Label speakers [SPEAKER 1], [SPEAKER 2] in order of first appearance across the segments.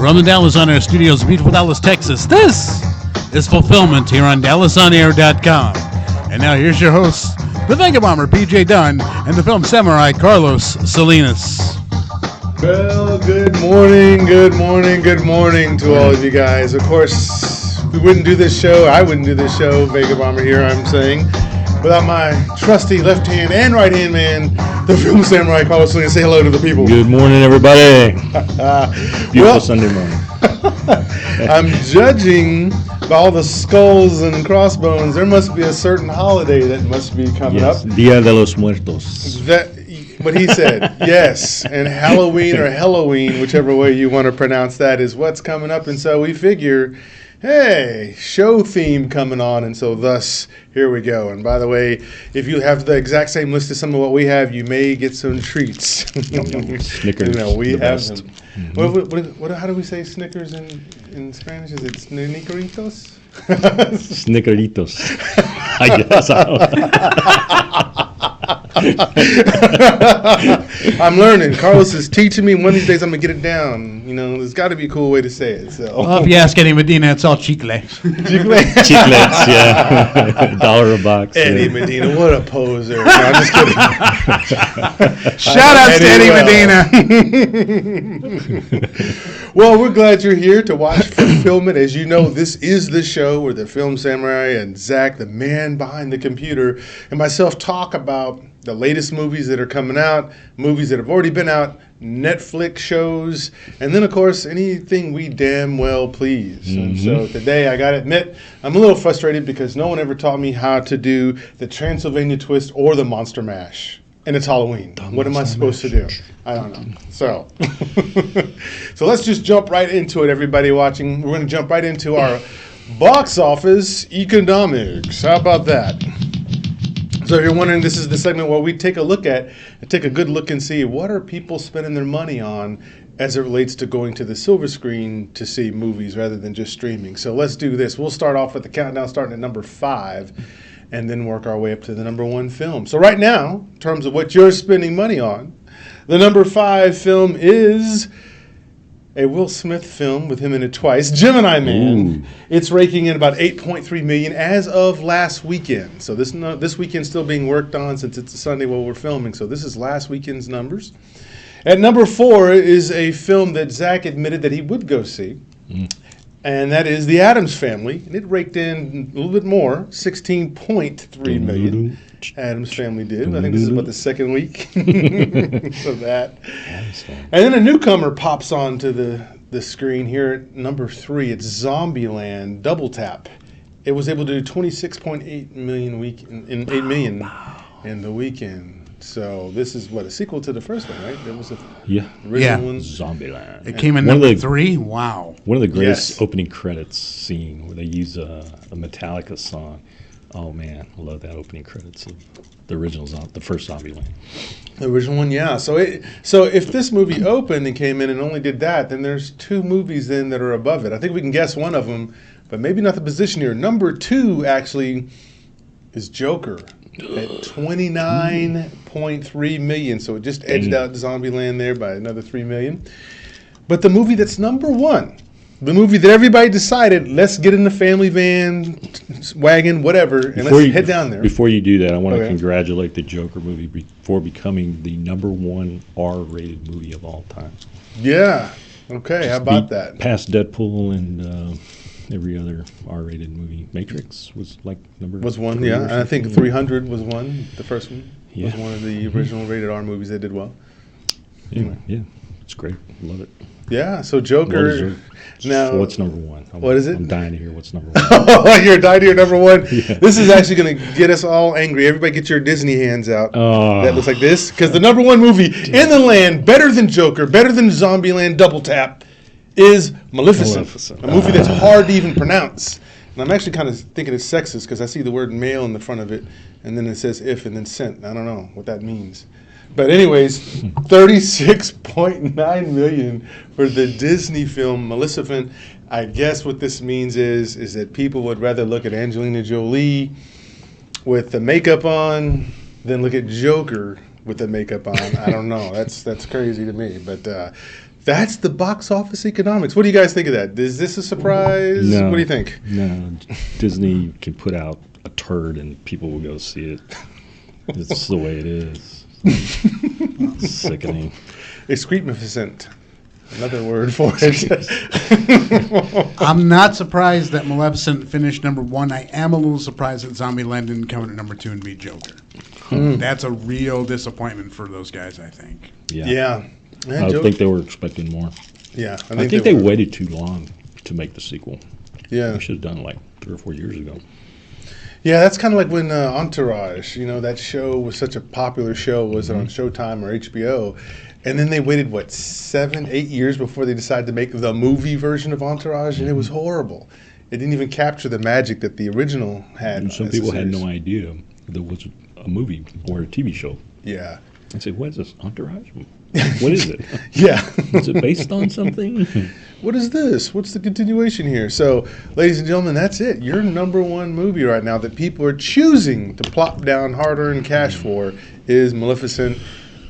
[SPEAKER 1] From the Dallas On Air studios, beautiful Dallas, Texas, this is Fulfillment here on DallasOnAir.com. And now here's your host, the Vegabomber PJ Dunn and the film samurai Carlos Salinas.
[SPEAKER 2] Well, good morning to all of you guys. Of course, we wouldn't do this show, I wouldn't do this show, Vegabomber here, I'm saying, without my trusty left hand and right hand man, the film samurai Carlos Salinas. Say hello to the people.
[SPEAKER 3] Good morning, everybody. Beautiful Sunday morning.
[SPEAKER 2] I'm judging by all the skulls and crossbones. There must be a certain holiday that must be coming up.
[SPEAKER 3] Dia de los Muertos.
[SPEAKER 2] What he said, yes. And Halloween or Halloween, whichever way you want to pronounce that, is what's coming up. And so we figure, hey, show theme coming on. And so thus, here we go. And by the way, if you have the exact same list as some of what we have, you may get some treats.
[SPEAKER 3] Snickers.
[SPEAKER 2] We have
[SPEAKER 3] best.
[SPEAKER 2] them. Mm-hmm. How do we say Snickers in Spanish? Is it snickeritos?
[SPEAKER 3] Snickeritos. I guess.
[SPEAKER 2] I'm learning. Carlos is teaching me. One of these days I'm going to get it down. You know, there's got to be a cool way to say it. So.
[SPEAKER 1] Well, if you ask Eddie Medina, it's all chicle.
[SPEAKER 3] Chiclets, yeah. $1 a box.
[SPEAKER 2] Eddie Medina, what a poser. No, I'm just kidding.
[SPEAKER 1] Shout out to Eddie Medina.
[SPEAKER 2] Well, we're glad you're here to watch Fulfillment. As you know, this is the show where the film samurai and Zach, the man behind the computer, and myself talk about the latest movies that are coming out, movies that have already been out, Netflix shows, and then, of course, anything we damn well please. Mm-hmm. And so today, I got to admit, I'm a little frustrated because no one ever taught me how to do the Transylvania twist or the Monster Mash. And it's Halloween. What am I supposed to do? I don't know. So, so let's just jump right into it, everybody watching. We're going to jump right into our box office economics. How about that? So if you're wondering, this is the segment where we take a good look and see what are people spending their money on as it relates to going to the silver screen to see movies rather than just streaming. So let's do this. We'll start off with the countdown starting at number 5 and then work our way up to the number 1 film. So right now, in terms of what you're spending money on, the number 5 film is a Will Smith film with him in it twice, Gemini Man. Ooh. It's raking in about 8.3 million as of last weekend. So this weekend's still being worked on since it's a Sunday while we're filming. So this is last weekend's numbers. At number 4 is a film that Zach admitted that he would go see. And that is The Addams Family. And it raked in a little bit more, 16.3 million. Addams Family did. I think this is about the second week of that. And then a newcomer pops onto the screen here at number 3. It's Zombieland Double Tap. It was able to do 26.8 million in 8 million in the weekend. So this is a sequel to the first one, right? There was a original one.
[SPEAKER 3] Zombieland.
[SPEAKER 1] It came in number 3. Wow.
[SPEAKER 3] One of the greatest opening credits scene where they use a Metallica song. Oh man, I love that opening credits of the original, the first Zombieland.
[SPEAKER 2] The original one, yeah. So if this movie opened and came in and only did that, then there's 2 movies then that are above it. I think we can guess one of them, but maybe not the position here. Number 2 actually is Joker at 29.3 million. So it just edged out Zombieland there by another 3 million. But the movie that's number 1, the movie that everybody decided, let's get in the family van, wagon, whatever, and let's head down there.
[SPEAKER 3] Before you do that, I want to congratulate the Joker movie for becoming the number 1 R-rated movie of all time.
[SPEAKER 2] Yeah. Okay, how about that?
[SPEAKER 3] Past Deadpool and every other R-rated movie. Matrix was like number
[SPEAKER 2] 1, yeah. And I think 300 was one. The first one was one of the original rated R movies that did well.
[SPEAKER 3] Anyway. Yeah, it's great. Love it.
[SPEAKER 2] Yeah, so Joker. Now,
[SPEAKER 3] so what's number 1?
[SPEAKER 2] What is it?
[SPEAKER 3] I'm dying to hear what's number 1.
[SPEAKER 2] Oh, you're dying to hear number 1?
[SPEAKER 3] Yeah.
[SPEAKER 2] This is actually going to get us all angry. Everybody get your Disney hands out. That looks like this. Because the number 1 movie in the land, better than Joker, better than Zombieland Double Tap, is Maleficent. A movie that's hard to even pronounce. And I'm actually kind of thinking it's sexist because I see the word male in the front of it, and then it says if and then sent. I don't know what that means. But anyways, 36.9 million for the Disney film Maleficent. I guess what this means is that people would rather look at Angelina Jolie with the makeup on than look at Joker with the makeup on. I don't know. That's crazy to me. But That's the box office economics. What do you guys think of that? Is this a surprise?
[SPEAKER 3] No.
[SPEAKER 2] What do you think?
[SPEAKER 3] No, Disney can put out a turd and people will go see it. It's the way it is. It's sickening.
[SPEAKER 2] Excretement. Another word for it.
[SPEAKER 1] I'm not surprised that Maleficent finished number 1. I am a little surprised that Zombieland didn't come in at number 2 and beat Joker. That's a real disappointment for those guys, I think.
[SPEAKER 2] Yeah.
[SPEAKER 3] I think they were expecting more.
[SPEAKER 2] Yeah.
[SPEAKER 3] I think they waited too long to make the sequel.
[SPEAKER 2] Yeah.
[SPEAKER 3] They should have done it like 3 or 4 years ago.
[SPEAKER 2] Yeah, that's kind of like when Entourage, that show was such a popular show, was it on Showtime or HBO? And then they waited, 7, 8 years before they decided to make the movie version of Entourage, and it was horrible. It didn't even capture the magic that the original had.
[SPEAKER 3] And some people had no idea there was a movie or a TV show.
[SPEAKER 2] Yeah.
[SPEAKER 3] I said, what is this, Entourage? What is it?
[SPEAKER 2] Yeah.
[SPEAKER 3] Is it based on something?
[SPEAKER 2] What is this? What's the continuation here? So, ladies and gentlemen, that's it. Your number 1 movie right now that people are choosing to plop down hard-earned cash for is Maleficent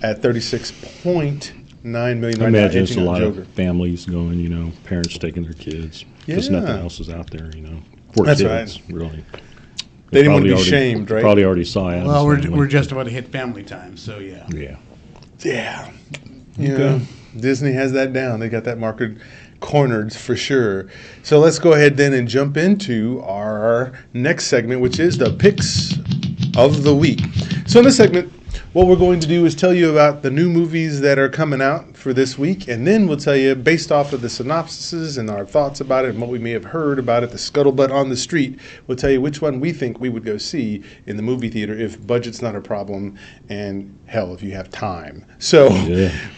[SPEAKER 2] at $36.9 million right now.
[SPEAKER 3] I imagine it's a
[SPEAKER 2] edging out
[SPEAKER 3] lot
[SPEAKER 2] Joker.
[SPEAKER 3] of families going, parents taking their kids. Because
[SPEAKER 2] Yeah.
[SPEAKER 3] nothing else is out there, For
[SPEAKER 2] That's
[SPEAKER 3] kids, really.
[SPEAKER 2] They didn't want to be
[SPEAKER 3] Probably
[SPEAKER 2] shamed, right?
[SPEAKER 3] Probably already saw it.
[SPEAKER 1] Well, we're just about to hit family time, so yeah.
[SPEAKER 3] Yeah.
[SPEAKER 2] Yeah. Disney has that down. They got that market cornered for sure. So let's go ahead then and jump into our next segment, which is the picks of the week. So in this segment, what we're going to do is tell you about the new movies that are coming out for this week, and then we'll tell you, based off of the synopsises and our thoughts about it and what we may have heard about it, the scuttlebutt on the street, we'll tell you which one we think we would go see in the movie theater if budget's not a problem, and hell, if you have time. So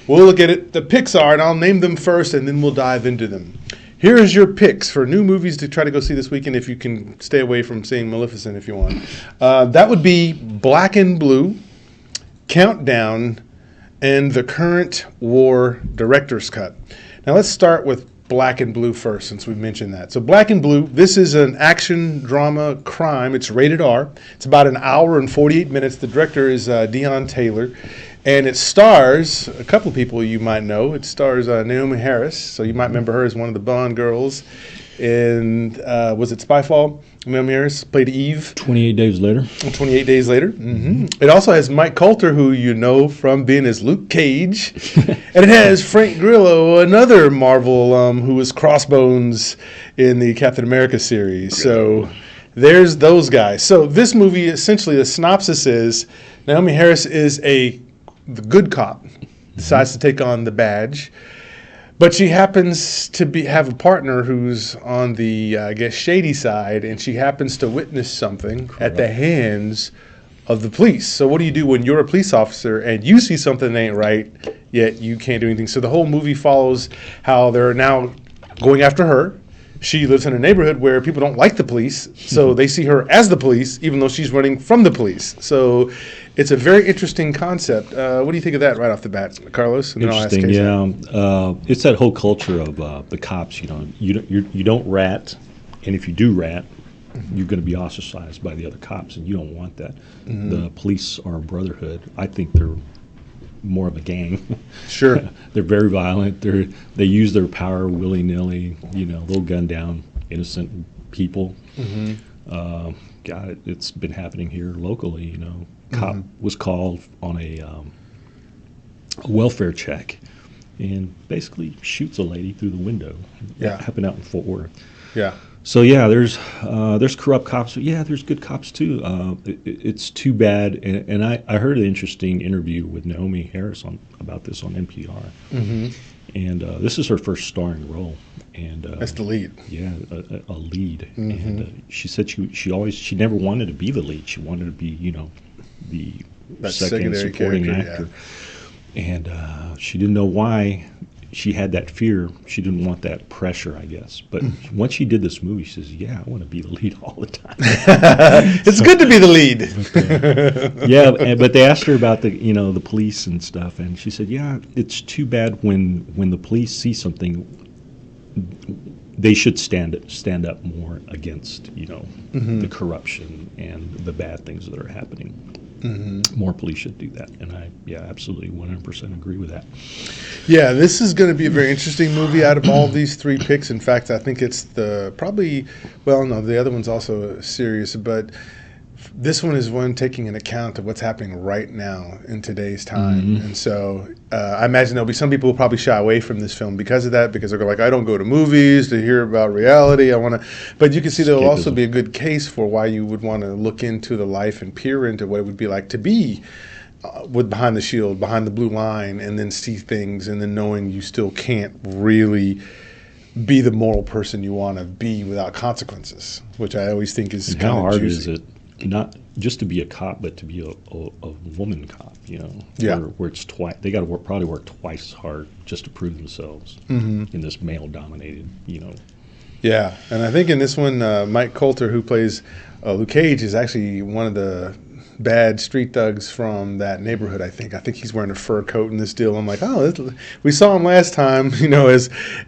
[SPEAKER 2] we'll look at it. The picks are, and I'll name them first, and then we'll dive into them. Here is your picks for new movies to try to go see this weekend if you can stay away from seeing Maleficent if you want. That would be Black and Blue, Countdown, and the Current War Director's Cut. Now let's start with Black and Blue first, since we mentioned that. So Black and Blue, this is an action drama crime. It's rated R. It's about an hour and 48 minutes. The director is Deon Taylor. And it stars a couple of people you might know. It stars Naomi Harris. So you might remember her as one of the Bond girls. And was it Spyfall? Naomi Harris played Eve.
[SPEAKER 3] 28 Days Later.
[SPEAKER 2] 28 Days Later. Mm-hmm. It also has Mike Coulter, who you know from being as Luke Cage. And it has Frank Grillo, another Marvel who was Crossbones in the Captain America series. So there's those guys. So this movie, essentially, the synopsis is Naomi Harris is the good cop, decides to take on the badge. But she happens to have a partner who's on the, shady side, and she happens to witness something at the hands of the police. So what do you do when you're a police officer and you see something that ain't right, yet you can't do anything? So the whole movie follows how they're now going after her. She lives in a neighborhood where people don't like the police, so they see her as the police, even though she's running from the police. So it's a very interesting concept. What do you think of that right off the bat, Carlos? And
[SPEAKER 3] Interesting, yeah. It's that whole culture of the cops. You don't rat, and if you do rat, you're going to be ostracized by the other cops, and you don't want that. Mm-hmm. The police are a brotherhood. I think they're more of a gang.
[SPEAKER 2] Sure.
[SPEAKER 3] They're very violent. They use their power willy-nilly. They'll gun down innocent people. Mm-hmm. It's been happening here locally. Cop was called on a welfare check and basically shoots a lady through the window.
[SPEAKER 2] Yeah.
[SPEAKER 3] That happened out in Fort Worth.
[SPEAKER 2] Yeah.
[SPEAKER 3] So yeah, there's corrupt cops. But yeah, there's good cops too. It's too bad. And I heard an interesting interview with Naomi Harris about this on NPR. Mm-hmm. And this is her first starring role. And
[SPEAKER 2] that's the lead.
[SPEAKER 3] Yeah, a lead. Mm-hmm. And she said she never wanted to be the lead. She wanted to be the second supporting actor. Yeah. And she didn't know why. She had that fear. She didn't want that pressure, I guess. But once she did this movie, she says, yeah, I want to be the lead all the time.
[SPEAKER 2] It's good to be the lead.
[SPEAKER 3] Yeah, but they asked her about the police and stuff, and she said, yeah, it's too bad when the police see something, they should stand up more against, the corruption and the bad things that are happening. More police should do that, and I absolutely 100% agree with that.
[SPEAKER 2] Yeah, this is going to be a very interesting movie out of all these three picks. In fact, I think it's the the other one's also serious, but this one is one taking into account of what's happening right now in today's time. And so I imagine there'll be some people who probably shy away from this film because of that, because they're like, I don't go to movies to hear about reality. But you can see there'll also be a good case for why you would want to look into the life and peer into what it would be like to be with behind the shield, behind the blue line, and then see things, and then knowing you still can't really be the moral person you want to be without consequences, which I always think is kind of
[SPEAKER 3] how hard
[SPEAKER 2] juicy.
[SPEAKER 3] is it not just to be a cop, but to be a woman cop,
[SPEAKER 2] Yeah.
[SPEAKER 3] where it's twice, they got to probably work twice as hard just to prove themselves in this male-dominated,
[SPEAKER 2] Yeah, and I think in this one, Mike Coulter, who plays Luke Cage, is actually one of the bad street thugs from that neighborhood. I think he's wearing a fur coat in this deal. I'm like, we saw him last time,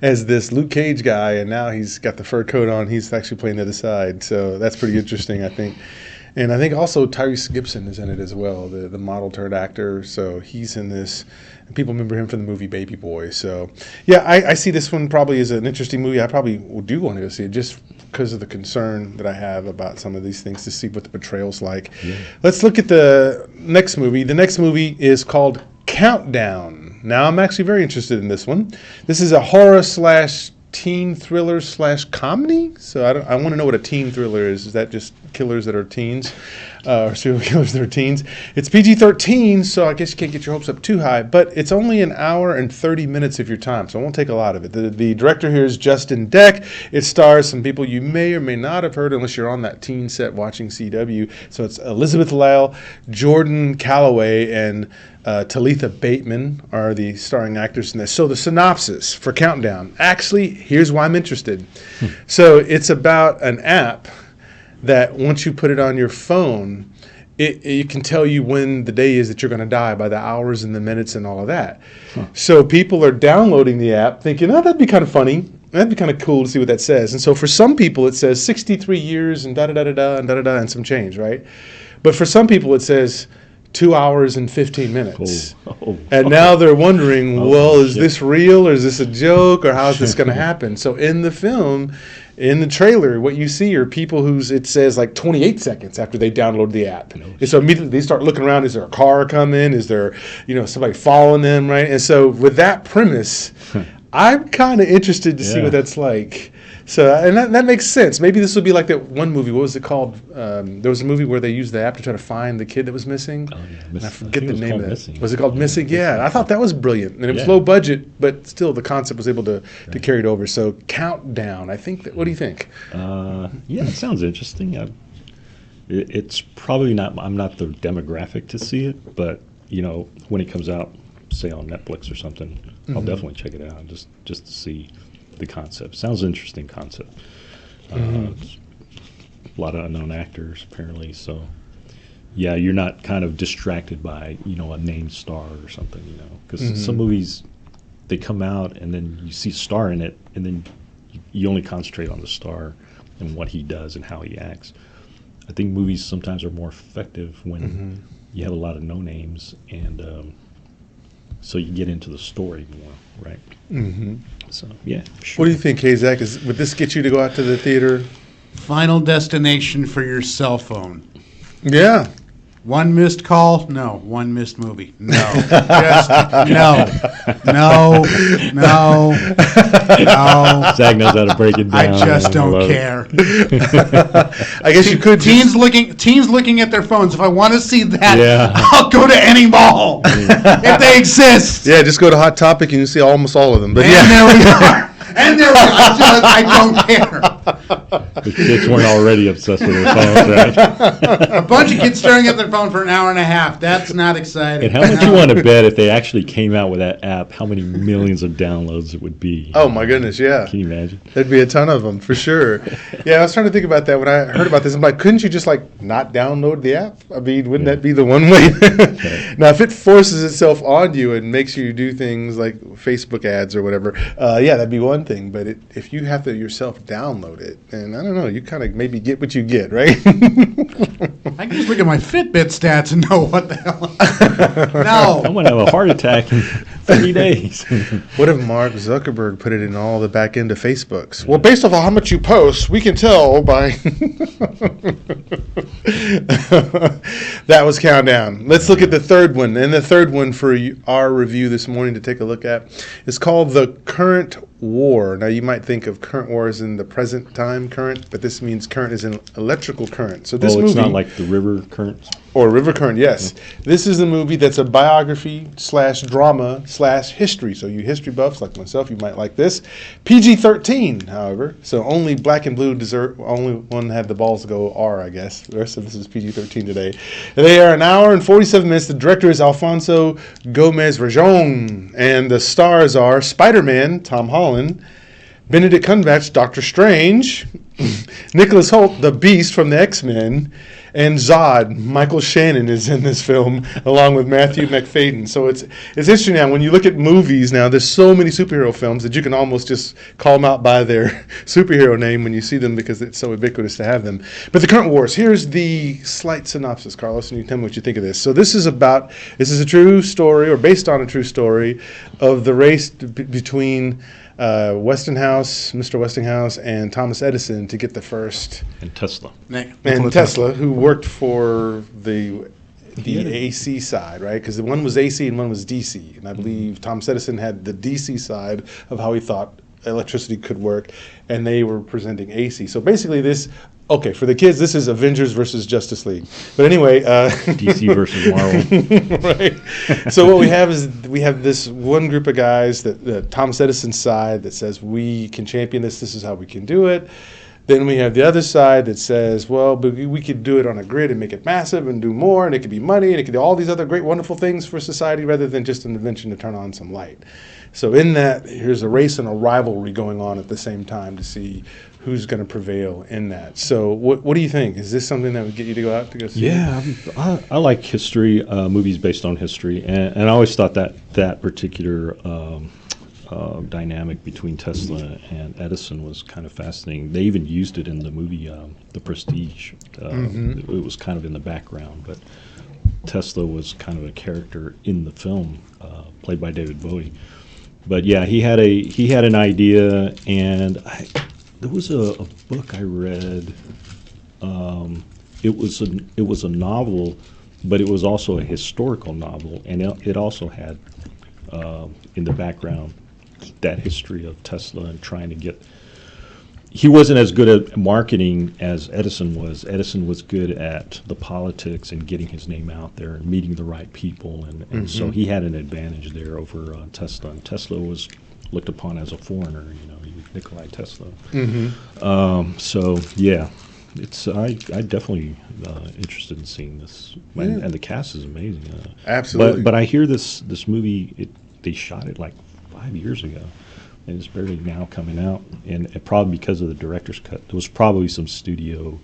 [SPEAKER 2] as this Luke Cage guy, and now he's got the fur coat on. He's actually playing the other side, so that's pretty interesting, I think. And I think also Tyrese Gibson is in it as well, the model turned actor. So he's in this. And people remember him from the movie Baby Boy. So, yeah, I see this one probably as an interesting movie. I probably do want to go see it just because of the concern that I have about some of these things, to see what the portrayal's like. Yeah. Let's look at the next movie. The next movie is called Countdown. Now, I'm actually very interested in this one. This is a horror / teen thriller / comedy. So I want to know what a teen thriller is. Is that just killers that are teens, or serial killers that are teens? It's PG-13, so I guess you can't get your hopes up too high. But it's only an hour and 30 minutes of your time, so it won't take a lot of it. The director here is Justin Deck. It stars some people you may or may not have heard unless you're on that teen set watching CW. So it's Elizabeth Lyle, Jordan Calloway, and Talitha Bateman are the starring actors in this. So the synopsis for Countdown. Actually, here's why I'm interested. So it's about an app that once you put it on your phone, it can tell you when the day is that you're going to die by the hours and the minutes and all of that. So people are downloading the app thinking, oh, that'd be kind of funny. That'd be kind of cool to see what that says. And so for some people, it says 63 years and da-da-da-da-da and da-da-da and some change, right? But for some people, it says 2 hours and 15 minutes. And now they're wondering, is this real, or is this a joke, or how is this going to happen? So in the film, in the trailer, what you see are people it says like 28 seconds after they download the app. And so immediately they start looking around. Is there a car coming? Is there, somebody following them, right? And so with that premise, I'm kind of interested to see what that's like. So, and that makes sense. Maybe this will be like that one movie. What was it called? There was a movie where they used the app to try to find the kid that was missing. Oh, yeah. And I forget the name of that. Missing. Was it called Missing? Yeah. I thought that was brilliant. And it was low budget, but still the concept was able to carry it over. So Countdown, I think. What do you think?
[SPEAKER 3] It sounds interesting. It's probably not, I'm not the demographic to see it, but, when it comes out, say on Netflix or something, I'll definitely check it out just to see the concept. Sounds interesting concept. A lot of unknown actors apparently, so you're not kind of distracted by a named star or something, because some movies, they come out and then you see a star in it and then you only concentrate on the star and what he does and how he acts. I think movies sometimes are more effective when you have a lot of no names, and so you get into the story more, right? So, sure.
[SPEAKER 2] What do you think, Hazak? Would this get you to go out to the theater?
[SPEAKER 1] Final destination for your cell phone.
[SPEAKER 2] Yeah.
[SPEAKER 1] One missed call? No. One missed movie? No. Just no.
[SPEAKER 3] Zach knows how to break it down.
[SPEAKER 1] I just don't care.
[SPEAKER 2] I guess you could.
[SPEAKER 1] Teens looking at their phones. If I want to see that, I'll go to any mall if they exist.
[SPEAKER 2] Yeah, just go to Hot Topic and you see almost all of them. But
[SPEAKER 1] there we are. And there we are. I don't care.
[SPEAKER 3] The kids weren't already obsessed with their phones, right?
[SPEAKER 1] A bunch of kids staring at their phone for an hour and a half. That's not exciting.
[SPEAKER 3] And how much you want to bet if they actually came out with that app, how many millions of downloads it would be?
[SPEAKER 2] Oh, my goodness, yeah.
[SPEAKER 3] Can you imagine?
[SPEAKER 2] There'd be a ton of them, for sure. Yeah, I was trying to think about that when I heard about this. I'm like, couldn't you just, not download the app? I mean, wouldn't that be the one way? Now, if it forces itself on you and makes you do things like Facebook ads or whatever, that'd be one thing. But if you have to yourself download it, and I don't know, you kind of maybe get what you get, right?
[SPEAKER 1] I can just look at my Fitbit stats and know what the hell. No.
[SPEAKER 3] I'm going to have a heart attack in 3 days.
[SPEAKER 2] What if Mark Zuckerberg put it in all the back end of Facebook's? Well, based off of how much you post, we can tell by... That was Countdown. Let's look at the third one. And the third one for our review this morning to take a look at is called The Current War. Now, you might think of current war as in the present time current, but this means current is in electrical current. So this movie...
[SPEAKER 3] it's not like the river currents?
[SPEAKER 2] Or River Current, yes. This is a movie that's a biography / drama / history. So you history buffs like myself, you might like this. PG-13, however. So only Black and Blue only one had the balls to go R, I guess. The rest of this is PG-13 today. They are an hour and 47 minutes. The director is Alfonso Gomez-Rejon. And the stars are Spider-Man, Tom Holland, Benedict Cumberbatch, Doctor Strange, Nicholas Hoult, the Beast from the X-Men, and Zod, Michael Shannon, is in this film, along with Matthew McFadden. So it's interesting now, when you look at movies now, there's so many superhero films that you can almost just call them out by their superhero name when you see them because it's so ubiquitous to have them. But The Current Wars, here's the slight synopsis, Carlos, and you tell me what you think of this. So this is a true story, or based on a true story, of the race between... Mr. Westinghouse, and Thomas Edison to get the first.
[SPEAKER 3] And Tesla.
[SPEAKER 2] And Tesla, who worked for the AC side, right? Because one was AC and one was DC. And I believe Thomas Edison had the DC side of how he thought electricity could work, and they were presenting AC. So basically for the kids, this is Avengers versus Justice League. But anyway...
[SPEAKER 3] DC versus Marvel.
[SPEAKER 2] Right. So what we have this one group of guys, that Thomas Edison's side, that says, we can champion this is how we can do it. Then we have the other side that says, well, but we could do it on a grid and make it massive and do more, and it could be money, and it could do all these other great, wonderful things for society rather than just an invention to turn on some light. So in that, here's a race and a rivalry going on at the same time to see who's going to prevail in that. So what do you think? Is this something that would get you to go out to go see?
[SPEAKER 3] Yeah, I like history, movies based on history, and I always thought that particular dynamic between Tesla and Edison was kind of fascinating. They even used it in the movie The Prestige. It was kind of in the background, but Tesla was kind of a character in the film, played by David Bowie. But yeah, he had an idea, and there was a book I read. It was a novel, but it was also a historical novel, and it also had in the background that history of Tesla and trying to get. He wasn't as good at marketing as Edison was. Edison was good at the politics and getting his name out there and meeting the right people, and so he had an advantage there over Tesla. And Tesla was looked upon as a foreigner, Nikola Tesla. So yeah, I definitely interested in seeing this, and the cast is amazing.
[SPEAKER 2] Absolutely.
[SPEAKER 3] But I hear this movie, they shot it like 5 years ago. And it's barely now coming out, and probably because of the director's cut, there was probably some studio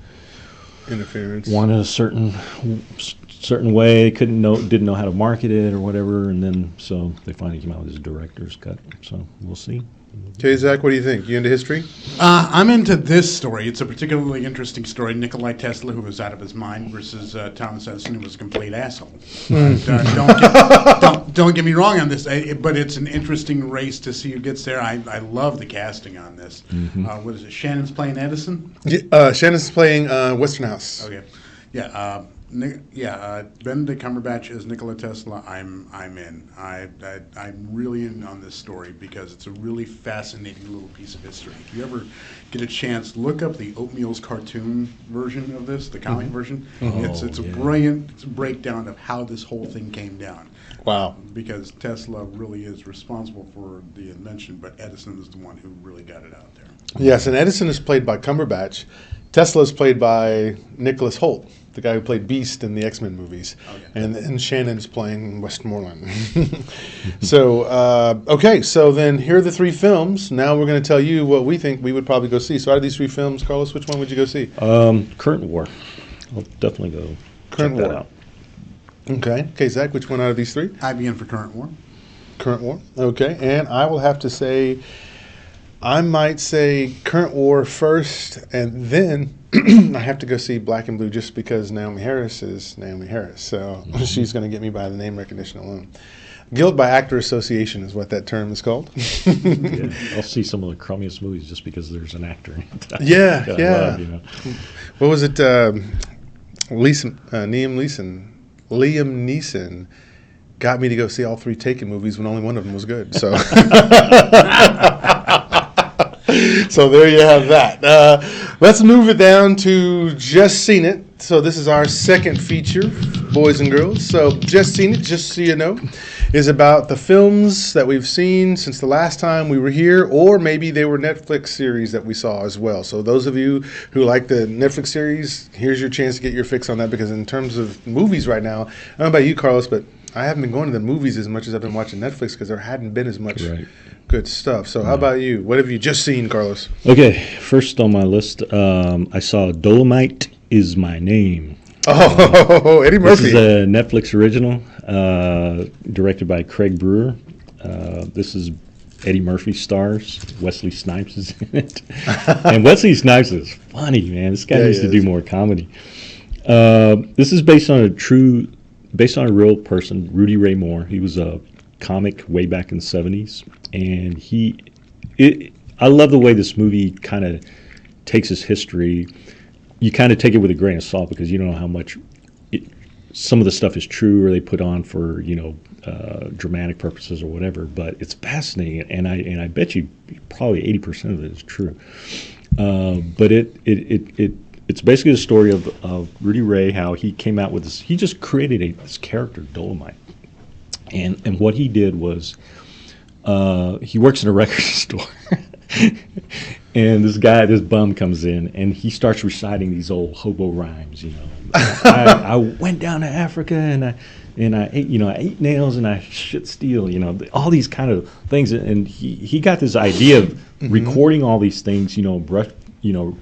[SPEAKER 2] interference.
[SPEAKER 3] Wanted a certain way, didn't know how to market it or whatever, and then so they finally came out with this director's cut. So we'll see.
[SPEAKER 2] Okay, Zach, what do you think? You into history?
[SPEAKER 1] I'm into this story. It's a particularly interesting story. Nikola Tesla, who was out of his mind, versus Thomas Edison, who was a complete asshole. Don't get me wrong on this, but it's an interesting race to see who gets there. I love the casting on this. What is it? Shannon's playing Edison?
[SPEAKER 2] Shannon's playing Westinghouse.
[SPEAKER 1] Okay. Yeah. Benedict Cumberbatch as Nikola Tesla. I'm in. I'm really in on this story because it's a really fascinating little piece of history. If you ever get a chance, look up the Oatmeal's cartoon version of this, the comic version. It's a brilliant breakdown of how this whole thing came down.
[SPEAKER 2] Wow.
[SPEAKER 1] Because Tesla really is responsible for the invention, but Edison is the one who really got it out there.
[SPEAKER 2] Yes, and Edison is played by Cumberbatch. Tesla is played by Nicholas Hoult, the guy who played Beast in the X-Men movies. Okay. And Shannon's playing Westmoreland. So then here are the three films. Now we're going to tell you what we think we would probably go see. So out of these three films, Carlos, which one would you go see?
[SPEAKER 3] Current War. I'll definitely go
[SPEAKER 2] Current
[SPEAKER 3] check
[SPEAKER 2] War.
[SPEAKER 3] that out.
[SPEAKER 2] Okay, Zach, which one out of these three?
[SPEAKER 1] I'd be in for Current War.
[SPEAKER 2] Current War. Okay, and I will have to say I might say Current War first, and then I have to go see Black and Blue just because Naomi Harris is Naomi Harris. So she's going to get me by the name recognition alone. Guild by Actor Association is what that term is called.
[SPEAKER 3] Yeah, I'll see some of the crummiest movies just because there's an actor in it.
[SPEAKER 2] Yeah.
[SPEAKER 3] Love, you know.
[SPEAKER 2] What was it? Liam Neeson got me to go see all 3 Taken movies when only one of them was good. So, so there you have that. Let's move it down to Just Seen It. So this is our second feature, boys and girls. So Just Seen It, just so you know, is about the films that we've seen since the last time we were here, or maybe they were Netflix series that we saw as well. So those of you who like the Netflix series, here's your chance to get your fix on that, because in terms of movies right now, I don't know about you, Carlos, but I haven't been going to the movies as much as I've been watching Netflix because there hadn't been as much good stuff. So how about you? What have you just seen, Carlos?
[SPEAKER 3] Okay, first on my list, I saw Dolomite Is My Name.
[SPEAKER 2] Oh, Eddie Murphy.
[SPEAKER 3] This is a Netflix original, directed by Craig Brewer. This is Eddie Murphy stars. Wesley Snipes is in it. And Wesley Snipes is funny, man. This guy needs to do more comedy. This is based on a real person, Rudy Ray Moore. He was a comic way back in the 70s. And I love the way this movie kind of takes his history. You kind of take it with a grain of salt because you don't know how much some of the stuff is true or they put on for, dramatic purposes or whatever. But it's fascinating, and I bet you probably 80% of it is true. But it's basically the story of Rudy Ray, how he came out with this. He just created this character, Dolomite, and what he did was he works in a record store. And this bum comes in, and he starts reciting these old hobo rhymes. I went down to Africa, and I ate, I ate nails, and I shit steel. All these kind of things. And he got this idea of recording all these things.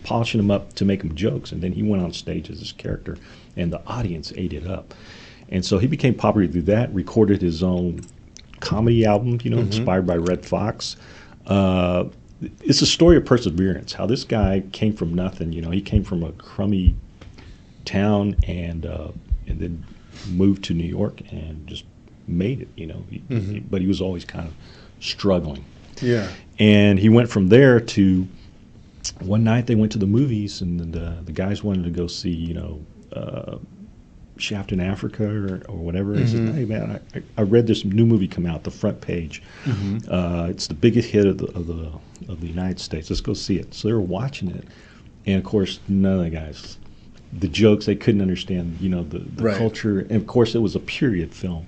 [SPEAKER 3] Polishing them up to make them jokes, and then he went on stage as this character, and the audience ate it up. And so he became popular through that. Recorded his own comedy album, inspired by Red Fox. It's a story of perseverance, how this guy came from nothing. He came from a crummy town and then moved to New York and just made it, but he was always kind of struggling. Yeah. And he went from there to, one night they went to the movies, and the guys wanted to go see, Shaft in Africa or whatever. He said, "Hey man, I read this new movie come out, the front page. It's the biggest hit of the United States. Let's go see it." So they were watching it, and of course, none of the guys, the jokes, they couldn't understand, the culture. And of course, it was a period film.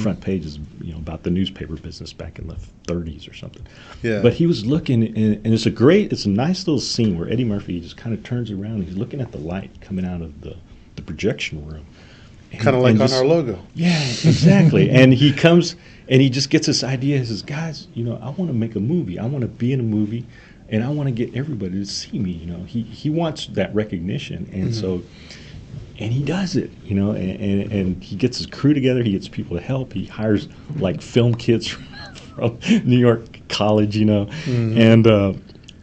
[SPEAKER 3] Front page is, about the newspaper business back in the 30s or something. Yeah. But he was looking, and it's a nice little scene where Eddie Murphy just kind of turns around and he's looking at the light coming out of the projection room.
[SPEAKER 2] Kind of like on our logo.
[SPEAKER 3] Yeah, exactly. And he comes and he just gets this idea. He says, "Guys, I want to make a movie. I want to be in a movie, and I want to get everybody to see me." He wants that recognition, and so, and he does it. And he gets his crew together. He gets people to help. He hires like film kids from New York College,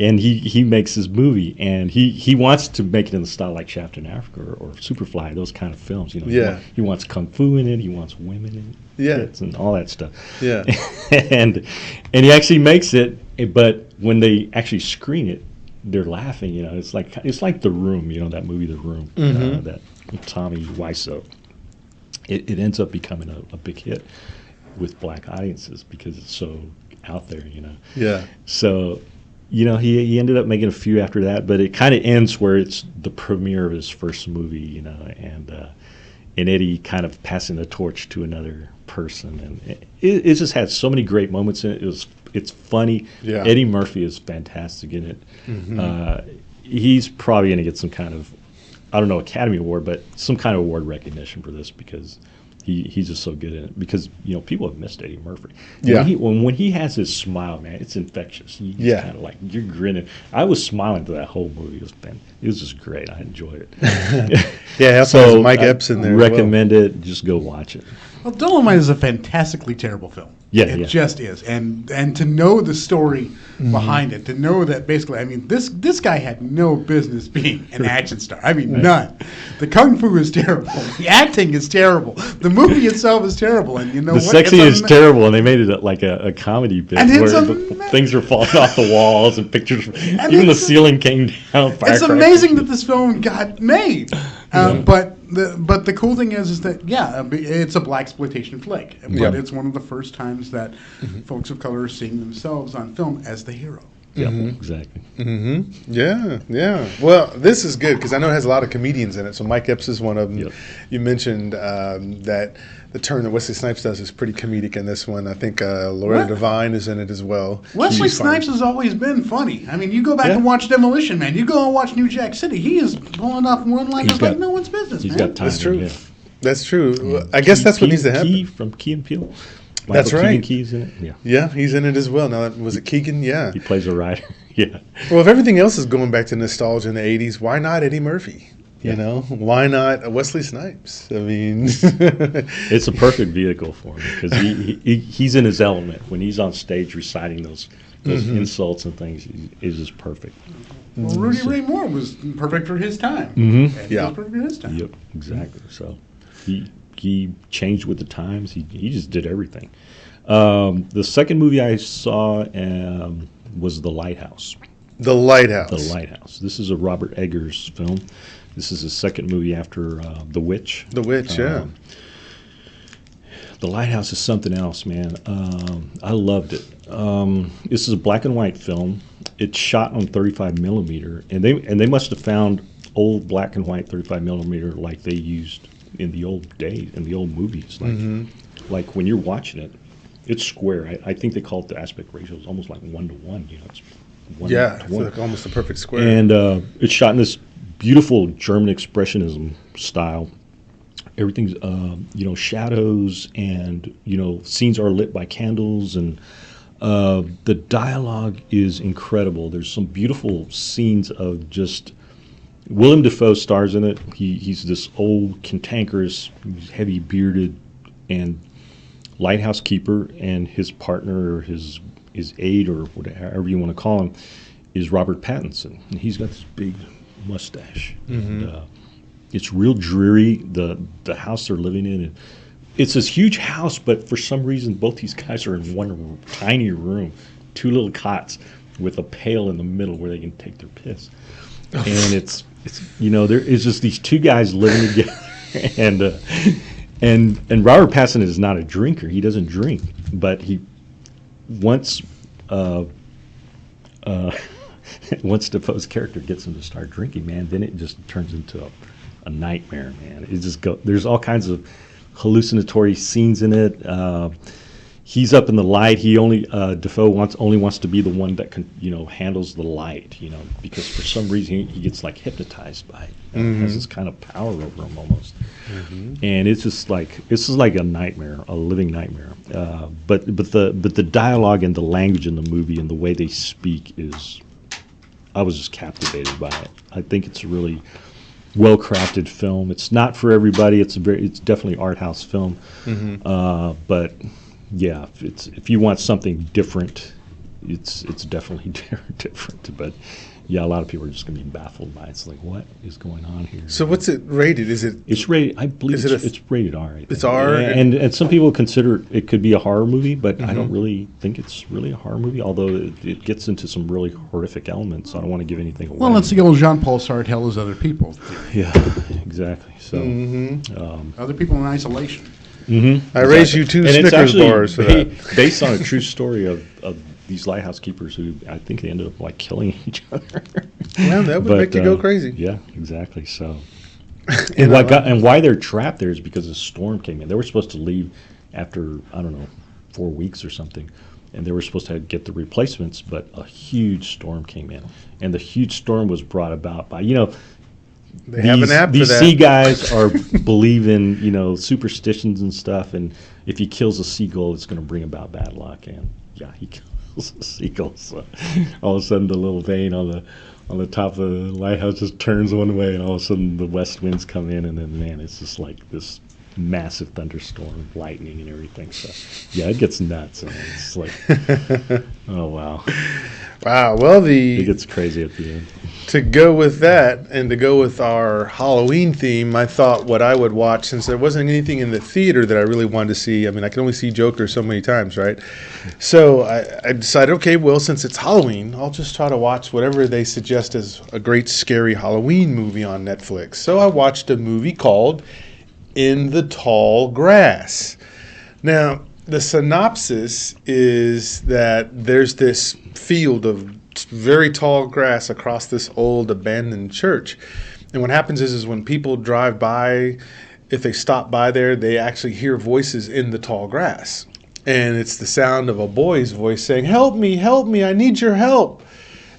[SPEAKER 3] and he makes his movie, and he wants to make it in the style like Shaft in Africa or Superfly, those kind of films. He wants kung fu in it. He wants women in it, and all that stuff. Yeah, and he actually makes it, but when they actually screen it, they're laughing. It's like The Room. That movie, The Room, that Tommy Wiseau. It ends up becoming a big hit with black audiences because it's so out there. Yeah. So. He ended up making a few after that, but it kind of ends where it's the premiere of his first movie, and Eddie kind of passing the torch to another person, and it just had so many great moments in it. It's funny. Yeah. Eddie Murphy is fantastic in it. He's probably going to get some kind of, I don't know, Academy Award, but some kind of award recognition for this because he's just so good in it. Because people have missed Eddie Murphy. Yeah. When he has his smile, man, it's infectious. He's kind of like, you're grinning. I was smiling through that whole movie. It was just great. I enjoyed it.
[SPEAKER 2] Yeah. So Mike Epps in there.
[SPEAKER 3] Recommend it. Just go watch it.
[SPEAKER 1] Well, Dolomite is a fantastically terrible film.
[SPEAKER 3] Yeah,
[SPEAKER 1] it just is, and to know the story behind it, to know that basically, I mean, this guy had no business being an action star. I mean, none. The kung fu is terrible. The acting is terrible. The movie itself is terrible, and you know
[SPEAKER 3] the
[SPEAKER 1] what?
[SPEAKER 3] sexy is terrible, and they made it like a comedy bit
[SPEAKER 1] And
[SPEAKER 3] where things are falling off the walls and pictures. Even the ceiling came down.
[SPEAKER 1] It's amazing that this film got made. But the cool thing is that it's a blaxploitation flick, but it's one of the first times that folks of color are seeing themselves on film as the hero.
[SPEAKER 3] Yeah, exactly.
[SPEAKER 2] Yeah. Well, this is good because I know it has a lot of comedians in it. So Mike Epps is one of them. Yep. You mentioned that the turn that Wesley Snipes does is pretty comedic in this one. I think Loretta Devine is in it as well.
[SPEAKER 1] Wesley Snipes has always been funny. I mean, you go back and watch Demolition Man. You go and watch New Jack City. He is pulling off one-liners like no one's business,
[SPEAKER 3] He's
[SPEAKER 1] man.
[SPEAKER 3] got time.
[SPEAKER 2] That's true.
[SPEAKER 3] Yeah.
[SPEAKER 2] That's true. Yeah. I guess that's what needs to happen.
[SPEAKER 3] From Key and Peele.
[SPEAKER 2] That's right.
[SPEAKER 3] Key's in it.
[SPEAKER 2] Yeah, he's in it as well. Now, was it Keegan? Yeah.
[SPEAKER 3] He plays a writer. Yeah.
[SPEAKER 2] Well, if everything else is going back to nostalgia in the 80s, why not Eddie Murphy? You know, why not Wesley Snipes? I mean,
[SPEAKER 3] it's a perfect vehicle for him because he's in his element when he's on stage reciting those insults and things. It's just perfect.
[SPEAKER 1] Well, Rudy Ray Moore was perfect for his time. And he was perfect for his time.
[SPEAKER 3] Yep, exactly. So he changed with the times. He just did everything. The second movie I saw was The Lighthouse.
[SPEAKER 2] The Lighthouse.
[SPEAKER 3] The Lighthouse. This is a Robert Eggers film. This is his second movie after The Witch.
[SPEAKER 2] The Witch, yeah.
[SPEAKER 3] The Lighthouse is something else, man. I loved it. This is a black and white film. It's shot on 35 millimeter, and they must have found old black and white 35 millimeter like they used in the old days, in the old movies. Like when you're watching it, it's square. I think they call it the aspect ratio. It's almost like 1:1. You know, it's 1 to 1.
[SPEAKER 2] It's like almost a perfect square.
[SPEAKER 3] And it's shot in this beautiful German expressionism style. Everything's shadows, and scenes are lit by candles, and the dialogue is incredible. There's some beautiful scenes of just Willem Dafoe stars in it. He's this old, cantankerous, heavy bearded, and lighthouse keeper, and his partner or his aide or whatever you want to call him is Robert Pattinson, and he's got this big mustache. And, it's real dreary. The house they're living in, and it's this huge house, but for some reason both these guys are in one tiny room, 2 little cots with a pail in the middle where they can take their piss. And it's there is just these 2 guys living together, and Robert Pattinson is not a drinker. He doesn't drink, but he once Defoe's character gets him to start drinking, man, then it just turns into a nightmare, man. It just there's all kinds of hallucinatory scenes in it. He's up in the light. Defoe only wants to be the one that can, handles the light, because for some reason he gets like hypnotized by it. It has this kind of power over him almost. And it's just like a nightmare, a living nightmare. But the dialogue and the language in the movie and the way they speak I was just captivated by it. I think it's a really well-crafted film. It's not for everybody. It's definitely art house film. But yeah, if you want something different, it's definitely different. But yeah, a lot of people are just going to be baffled by it. It's like, what is going on here?
[SPEAKER 2] So what's it rated? It's
[SPEAKER 3] rated. I believe it's rated R.
[SPEAKER 2] It's R,
[SPEAKER 3] and some people consider it could be a horror movie, but I don't really think it's really a horror movie. Although it gets into some really horrific elements, so I don't want to give anything away.
[SPEAKER 1] Well, it's the old Jean-Paul Sartre as other people.
[SPEAKER 3] Yeah, exactly. So
[SPEAKER 1] other people in isolation.
[SPEAKER 2] I raised you 2 Snickers bars for that.
[SPEAKER 3] Based on a true story of these lighthouse keepers who I think they ended up like killing each other.
[SPEAKER 2] Well, that would make you go crazy.
[SPEAKER 3] Yeah, exactly. So, and why they're trapped there is because a storm came in. They were supposed to leave after 4 weeks or something, and they were supposed to get the replacements, but a huge storm came in, and the huge storm was brought about by
[SPEAKER 2] they have an app for that.
[SPEAKER 3] These sea guys believe in superstitions and stuff, and if he kills a seagull, it's going to bring about bad luck. And yeah, he kills a seagull. So all of a sudden, the little vane on the top of the lighthouse just turns one way, and all of a sudden, the west winds come in, and then man, it's just like this massive thunderstorm, lightning, and everything. So yeah, it gets nuts. And it's like, oh wow,
[SPEAKER 2] wow. Well,
[SPEAKER 3] it gets crazy at the end.
[SPEAKER 2] To go with that and to go with our Halloween theme, I thought what I would watch, since there wasn't anything in the theater that I really wanted to see. I mean, I can only see Joker so many times, right? So I decided, okay, well, since it's Halloween, I'll just try to watch whatever they suggest as a great scary Halloween movie on Netflix. So I watched a movie called In the Tall Grass. Now, the synopsis is that there's this field of very tall grass across this old abandoned church. And what happens is when people drive by, if they stop by there, they actually hear voices in the tall grass. And it's the sound of a boy's voice saying, help me, I need your help.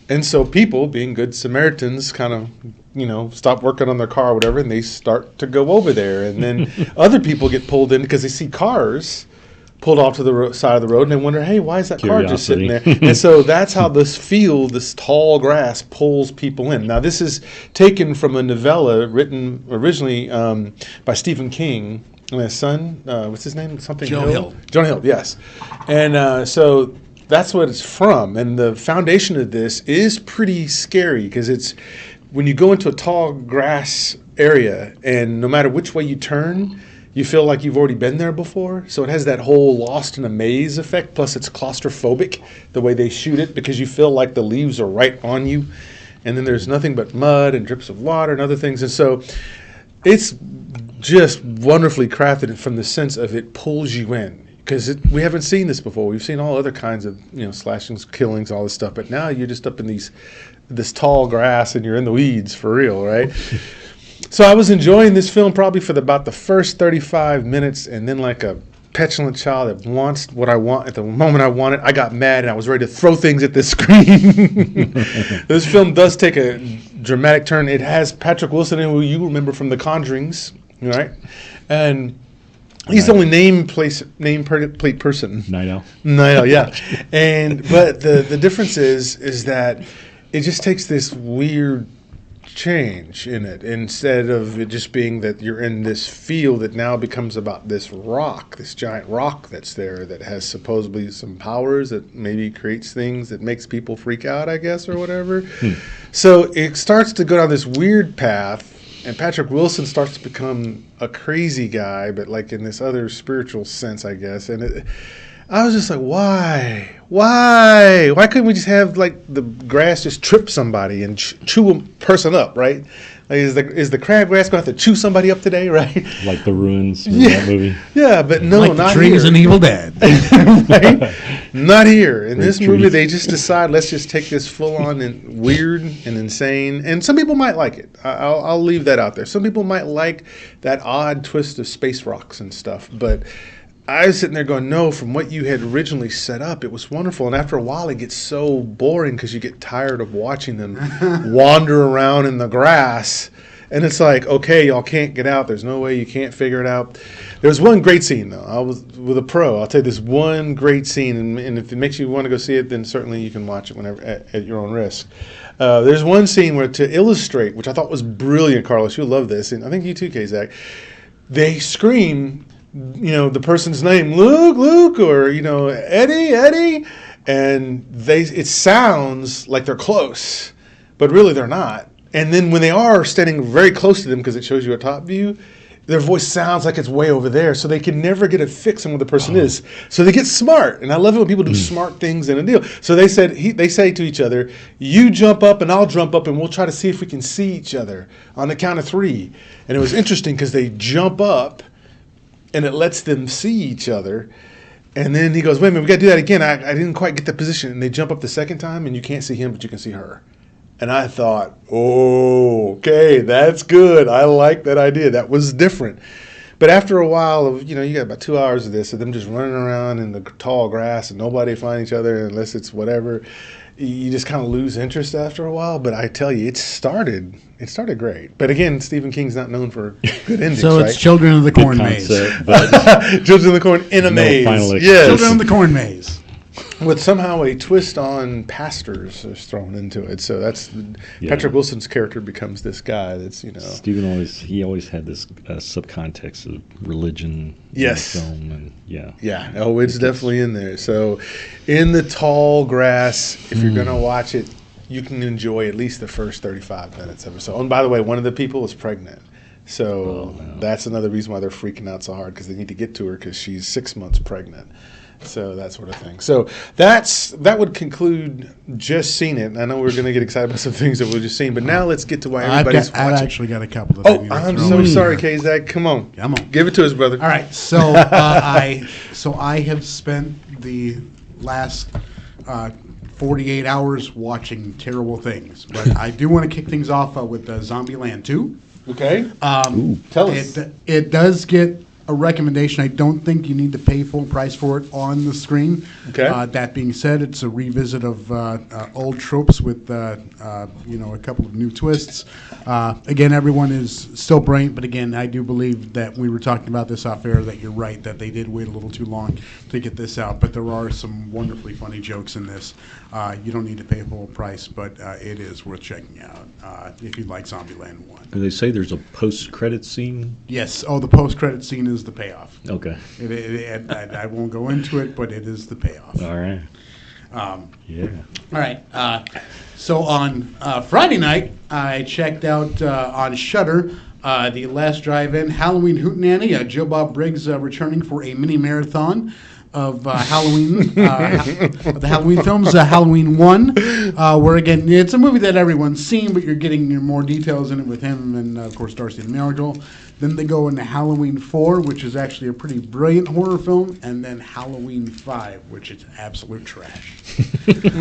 [SPEAKER 2] And so people, being good Samaritans, kind of, stop working on their car or whatever, and they start to go over there. And then other people get pulled in because they see cars pulled off to the side of the road, and they wonder, hey, why is that car just sitting there? And so that's how this field, this tall grass, pulls people in. Now, this is taken from a novella written originally by Stephen King and his son. What's his name?
[SPEAKER 1] Jonah Hill.
[SPEAKER 2] Jonah Hill, yes. And so that's what it's from. And the foundation of this is pretty scary because it's when you go into a tall grass area, and no matter which way you turn, you feel like you've already been there before. So it has that whole Lost in a Maze effect. Plus it's claustrophobic, the way they shoot it, because you feel like the leaves are right on you. And then there's nothing but mud and drips of water and other things. And so it's just wonderfully crafted from the sense of it pulls you in. Because we haven't seen this before. We've seen all other kinds of slashings, killings, all this stuff. But now you're just up in this tall grass and you're in the weeds for real, right? So I was enjoying this film probably for about the first 35 minutes, and then like a petulant child that wants what I want at the moment I want it, I got mad and I was ready to throw things at the screen. This film does take a dramatic turn. It has Patrick Wilson in, who you remember from The Conjurings, right? And he's the only nameplate person.
[SPEAKER 3] Night Owl.
[SPEAKER 2] Night Owl, yeah. But the difference is that it just takes this weird change in it. Instead of it just being that you're in this field, it now becomes about this rock, this giant rock that's there that has supposedly some powers that maybe creates things that makes people freak out, I guess, or whatever. So it starts to go down this weird path, and Patrick Wilson starts to become a crazy guy, but like in this other spiritual sense, I guess. And I was just like, why? Why couldn't we just have like the grass just trip somebody and chew a person up, right? Like, is the crabgrass going to have to chew somebody up today, right?
[SPEAKER 3] Like the ruins in that movie.
[SPEAKER 2] Yeah, but no,
[SPEAKER 1] like
[SPEAKER 2] not
[SPEAKER 1] the trees
[SPEAKER 2] here.
[SPEAKER 1] in Evil Dead.
[SPEAKER 2] Right? Not here. In this movie,
[SPEAKER 3] trees.
[SPEAKER 2] they just decide, let's just take this full-on and weird and insane. And some people might like it. I'll leave that out there. Some people might like that odd twist of space rocks and stuff, but I was sitting there going, no, from what you had originally set up, it was wonderful. And after a while, it gets so boring because you get tired of watching them wander around in the grass. And it's like, okay, y'all can't get out. There's no way you can't figure it out. There was one great scene, though. I was with a pro. I'll tell you this one great scene. And if it makes you want to go see it, then certainly you can watch it whenever at your own risk. There's one scene where, to illustrate, which I thought was brilliant, Carlos, you'll love this. And I think you too, Kazak. They scream, the person's name, Luke, or, Eddie, and it sounds like they're close, but really they're not. And then when they are standing very close to them, because it shows you a top view, their voice sounds like it's way over there, so they can never get a fix on what the person is. So they get smart, and I love it when people do smart things in a deal. So they say to each other, you jump up and I'll jump up, and we'll try to see if we can see each other on the count of 3. And it was interesting because they jump up, and it lets them see each other. And then he goes, wait a minute, we got to do that again. I didn't quite get the position. And they jump up the second time, and you can't see him, but you can see her. And I thought, oh, okay, that's good. I like that idea. That was different. But after a while of, you got about 2 hours of this, of them just running around in the tall grass and nobody find each other unless it's whatever, you just kind of lose interest after a while. But I tell you, it started great. But again, Stephen King's not known for good endings,
[SPEAKER 1] So it's
[SPEAKER 2] right?
[SPEAKER 1] Children of the Corn
[SPEAKER 3] Good
[SPEAKER 1] Maze.
[SPEAKER 3] concept, but
[SPEAKER 2] Children of the Corn in a
[SPEAKER 3] no
[SPEAKER 2] maze.
[SPEAKER 3] final
[SPEAKER 2] Yes.
[SPEAKER 1] Children of the Corn Maze.
[SPEAKER 2] with somehow a twist on pastors is thrown into it. So that's Patrick Wilson's character becomes this guy that's,
[SPEAKER 3] Stephen always had this subcontext of religion in the film, and
[SPEAKER 2] it's definitely in there. So in the tall grass, if you're going to watch it, you can enjoy at least the first 35 minutes of it. So, and by the way, one of the people is pregnant. So that's another reason why they're freaking out so hard, because they need to get to her because she's 6 months pregnant. So that sort of thing. So that would conclude Just Seen It. I know we're going to get excited about some things that we've just seen, but now let's get to why everybody's watching.
[SPEAKER 1] I've actually got a couple of
[SPEAKER 2] things. Oh, I'm so sorry, K-Zach. Come on. Give it to us, brother.
[SPEAKER 1] All right. So I have spent the last 48 hours watching terrible things, but I do want to kick things off with Zombieland 2.
[SPEAKER 2] Okay. Tell us.
[SPEAKER 1] It does get a recommendation. I don't think you need to pay full price for it on the screen.
[SPEAKER 2] Okay.
[SPEAKER 1] That being said, it's a revisit of old tropes with a couple of new twists. Again, everyone is still brilliant, but again, I do believe that we were talking about this off air, that you're right, that they did wait a little too long to get this out, but there are some wonderfully funny jokes in this. You don't need to pay full price, but it is worth checking out if you like Zombieland 1.
[SPEAKER 3] Do they say there's a post-credit scene?
[SPEAKER 1] Yes. Oh, the post-credit scene is the payoff.
[SPEAKER 3] Okay.
[SPEAKER 1] I won't go into it, but it is the payoff.
[SPEAKER 3] All right.
[SPEAKER 1] All right. So on Friday night, I checked out on Shudder the Last Drive-In Halloween Hootenanny. Joe Bob Briggs returning for a mini marathon of Halloween, of the Halloween films, Halloween 1, where again, it's a movie that everyone's seen, but you're getting more details in it with him and, of course, Darcy the Miracle. Then they go into Halloween 4, which is actually a pretty brilliant horror film, and then Halloween 5, which is absolute trash.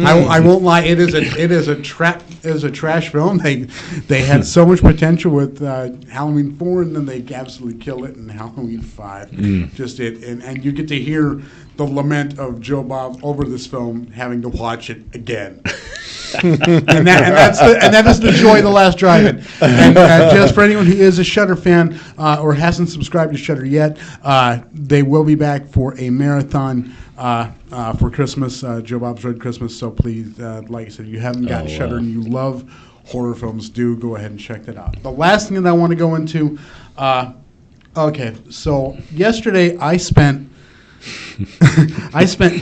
[SPEAKER 1] I won't lie, it is a trash film. They had so much potential with Halloween 4, and then they absolutely killed it in Halloween 5. And you get to hear the lament of Joe Bob over this film, having to watch it again. and that is the joy of The Last Drive-In. And just for anyone who is a Shudder fan or hasn't subscribed to Shudder yet, they will be back for a marathon for Christmas, Joe Bob's Red Christmas. So please, like I said, if you haven't got Shudder and you love horror films, do go ahead and check that out. The last thing that I want to go into, so yesterday I spent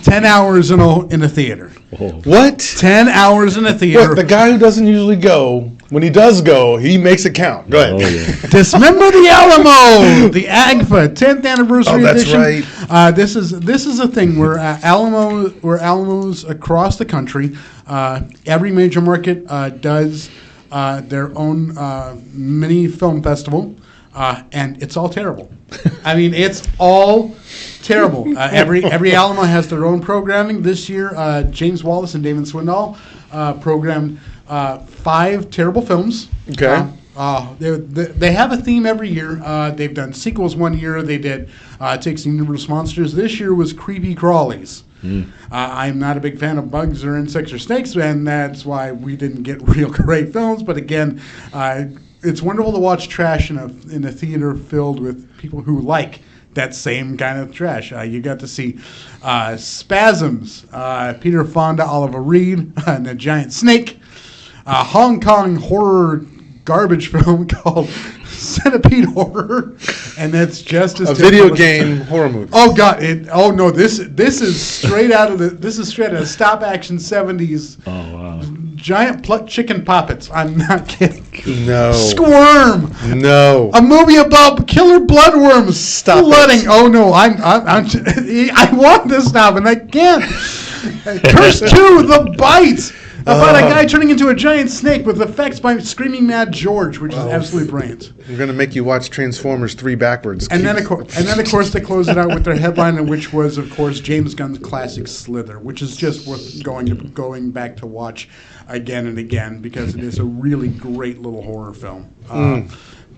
[SPEAKER 1] 10 hours in a theater.
[SPEAKER 2] Oh. What?
[SPEAKER 1] 10 hours in a theater.
[SPEAKER 2] What, the guy who doesn't usually go, when he does go, he makes it count. Go ahead.
[SPEAKER 3] Oh, yeah.
[SPEAKER 1] Dismember the Alamo, the AGFA 10th anniversary edition.
[SPEAKER 2] Right.
[SPEAKER 1] This is a thing where Alamos across the country, every major market does their own mini film festival. And it's all terrible. I mean, it's all terrible. Every Alamo has their own programming. This year, James Wallace and David Swindoll programmed 5 terrible films.
[SPEAKER 2] Okay.
[SPEAKER 1] They have a theme every year. They've done sequels one year. They did Takes the Universe Monsters. This year was Creepy Crawlies. I'm not a big fan of bugs or insects or snakes, and that's why we didn't get real great films. But again, it's wonderful to watch trash in a theater filled with people who like that same kind of trash. You got to see Spasms, Peter Fonda, Oliver Reed, and a giant snake, a Hong Kong horror garbage film called Centipede Horror, and that's just as
[SPEAKER 2] video game horror movie.
[SPEAKER 1] Oh God! This is straight out of stop action 70s.
[SPEAKER 3] Oh wow!
[SPEAKER 1] Giant plucked chicken poppets. I'm not kidding.
[SPEAKER 2] No.
[SPEAKER 1] Squirm.
[SPEAKER 2] No.
[SPEAKER 1] A movie about killer bloodworms.
[SPEAKER 2] Stop
[SPEAKER 1] flooding.
[SPEAKER 2] it.
[SPEAKER 1] Oh no! I want this now, and I can't. Curse 2: The Bite. About a guy turning into a giant snake with effects by Screaming Mad George, which is absolutely brilliant.
[SPEAKER 2] I'm going to make you watch Transformers 3 backwards.
[SPEAKER 1] And then, of course, they closed it out with their headline, which was, of course, James Gunn's classic Slither, which is just worth going back to watch again and again because it is a really great little horror film.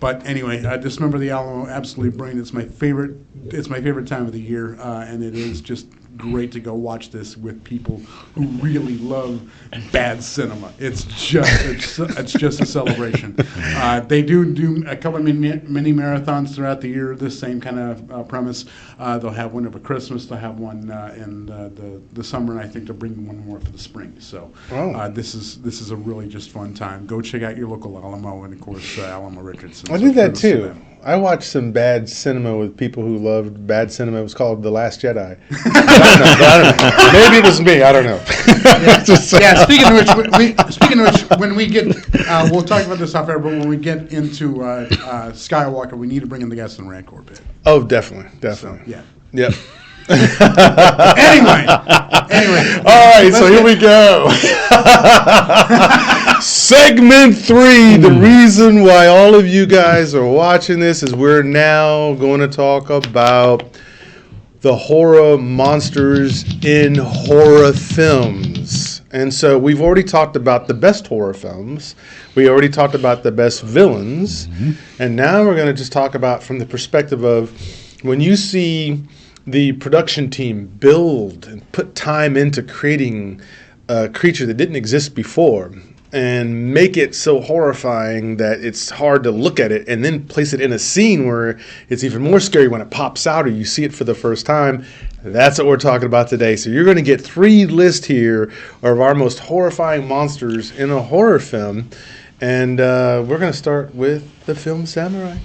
[SPEAKER 1] But anyway, Dismember the Alamo, absolutely brilliant. It's my favorite time of the year, and it is just great to go watch this with people who really love bad cinema. It's just a celebration. They do a couple of mini marathons throughout the year. This same kind of premise. They'll have one over Christmas. They'll have one in the summer, and I think they're bringing one more for the spring. So this is a really just fun time. Go check out your local Alamo, and of course Alamo Richardson.
[SPEAKER 2] I did that too. I watched some bad cinema with people who loved bad cinema. It was called The Last Jedi. I don't know. Maybe it was me. I don't know.
[SPEAKER 1] Yeah. Speaking of which, when we get, we'll talk about this off air. But when we get into Skywalker, we need to bring in the guests in Rancor Pit.
[SPEAKER 2] Oh, definitely.
[SPEAKER 1] So, yeah.
[SPEAKER 2] Yep.
[SPEAKER 1] Anyway.
[SPEAKER 2] All right, so here we go. Segment 3. The reason why all of you guys are watching this is we're now going to talk about the horror monsters in horror films. And so we've already talked about the best horror films. We already talked about the best villains. Mm-hmm. And now we're going to just talk about from the perspective of when you see the production team build and put time into creating a creature that didn't exist before and make it so horrifying that it's hard to look at it, and then place it in a scene where it's even more scary when it pops out or you see it for the first time. That's what we're talking about today. So you're going to get 3 lists here of our most horrifying monsters in a horror film. And we're going to start with the film Samurai.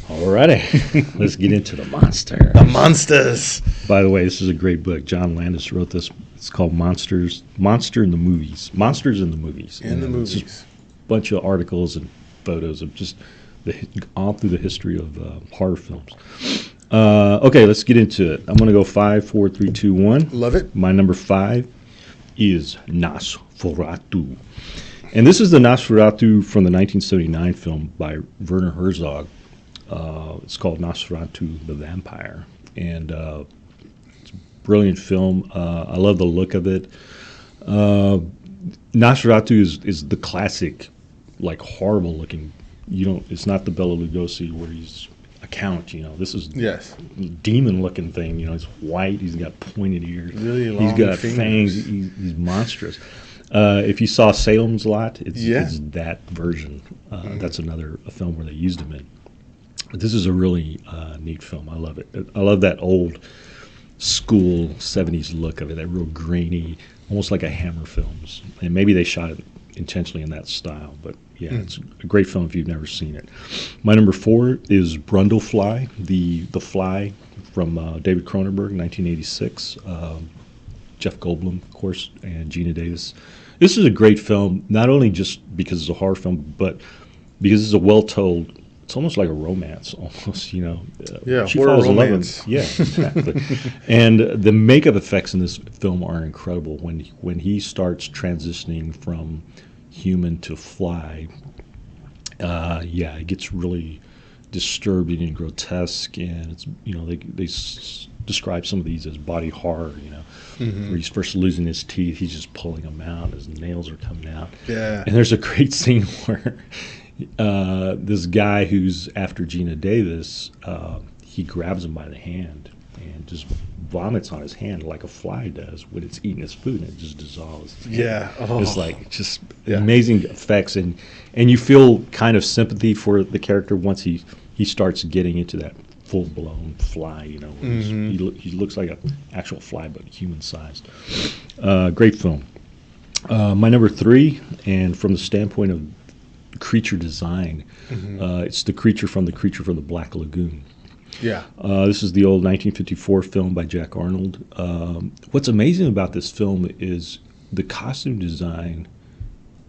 [SPEAKER 3] Alrighty, let's get into the monster.
[SPEAKER 2] The monsters.
[SPEAKER 3] By the way, this is a great book. John Landis wrote this. It's called Monster in the Movies. Monsters in the Movies.
[SPEAKER 2] In the movies.
[SPEAKER 3] It's a bunch of articles and photos of just all through the history of horror films. Okay, let's get into it. I'm going to go 5, 4, 3, 2, 1.
[SPEAKER 2] Love it.
[SPEAKER 3] My number 5 is Nosferatu. And this is the Nosferatu from the 1979 film by Werner Herzog. It's called Nosferatu the Vampire, and it's a brilliant film. I love the look of it. Nosferatu is the classic, like, horrible looking. It's not the Bela Lugosi where he's a count. This is demon looking thing. He's white. He's got pointed ears.
[SPEAKER 2] Really long.
[SPEAKER 3] He's got
[SPEAKER 2] fingers.
[SPEAKER 3] fangs. He's monstrous. If you saw Salem's Lot, it's that version. That's another film where they used him in. This is a really neat film. I love it. I love that old school 70s look of it, that real grainy, almost like a Hammer films. And maybe they shot it intentionally in that style. But, yeah, it's a great film if you've never seen it. My number 4 is Brundlefly, the Fly from David Cronenberg, 1986. Jeff Goldblum, of course, and Gina Davis. This is a great film, not only just because it's a horror film, but because it's a well-told. It's almost like a romance, almost, she falls in love with. Yeah, exactly. And the makeup effects in this film are incredible. When he starts transitioning from human to fly, it gets really disturbing and grotesque. And it's they describe some of these as body horror. Where he's first losing his teeth, he's just pulling them out. His nails are coming out.
[SPEAKER 2] Yeah. And
[SPEAKER 3] there's a great scene where. This guy who's after Gina Davis, he grabs him by the hand and just vomits on his hand like a fly does when it's eating its food, and it just dissolves.
[SPEAKER 2] Yeah. Oh.
[SPEAKER 3] It's like just amazing effects, and you feel kind of sympathy for the character once he starts getting into that full-blown fly, he looks like an actual fly but human-sized. Great film. My number 3, and from the standpoint of creature design, it's the creature from the Black Lagoon.
[SPEAKER 2] Yeah.
[SPEAKER 3] This is the old 1954 film by Jack Arnold. What's amazing about this film is the costume design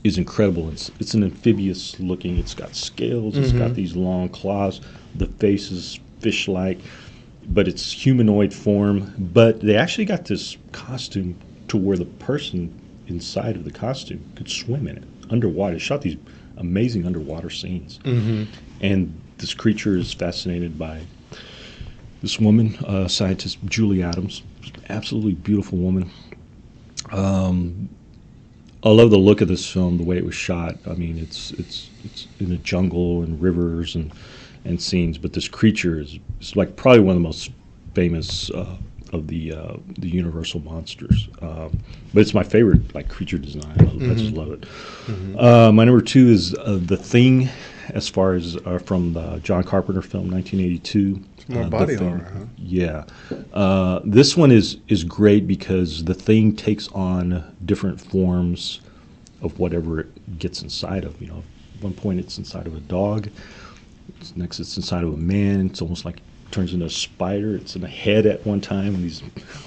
[SPEAKER 3] is incredible. It's an amphibious looking. It's got scales. It's got these long claws. The face is fish-like, but it's humanoid form. But they actually got this costume to where the person inside of the costume could swim in it underwater. They shot these amazing underwater scenes. And this creature is fascinated by this woman, scientist Julie Adams, absolutely beautiful woman. I love the look of this film, the way it was shot. I mean, it's in a jungle and rivers and scenes, but this creature is like probably one of the most famous the Universal monsters. But it's my favorite like creature design. I just love it. My number 2 is The Thing, as far as from the John Carpenter film 1982.
[SPEAKER 2] More body horror, huh?
[SPEAKER 3] Yeah. This one is great because the Thing takes on different forms of whatever it gets inside of. At one point it's inside of a dog. Next it's inside of a man. It's almost like it turns into a spider. It's in a head at one time, and these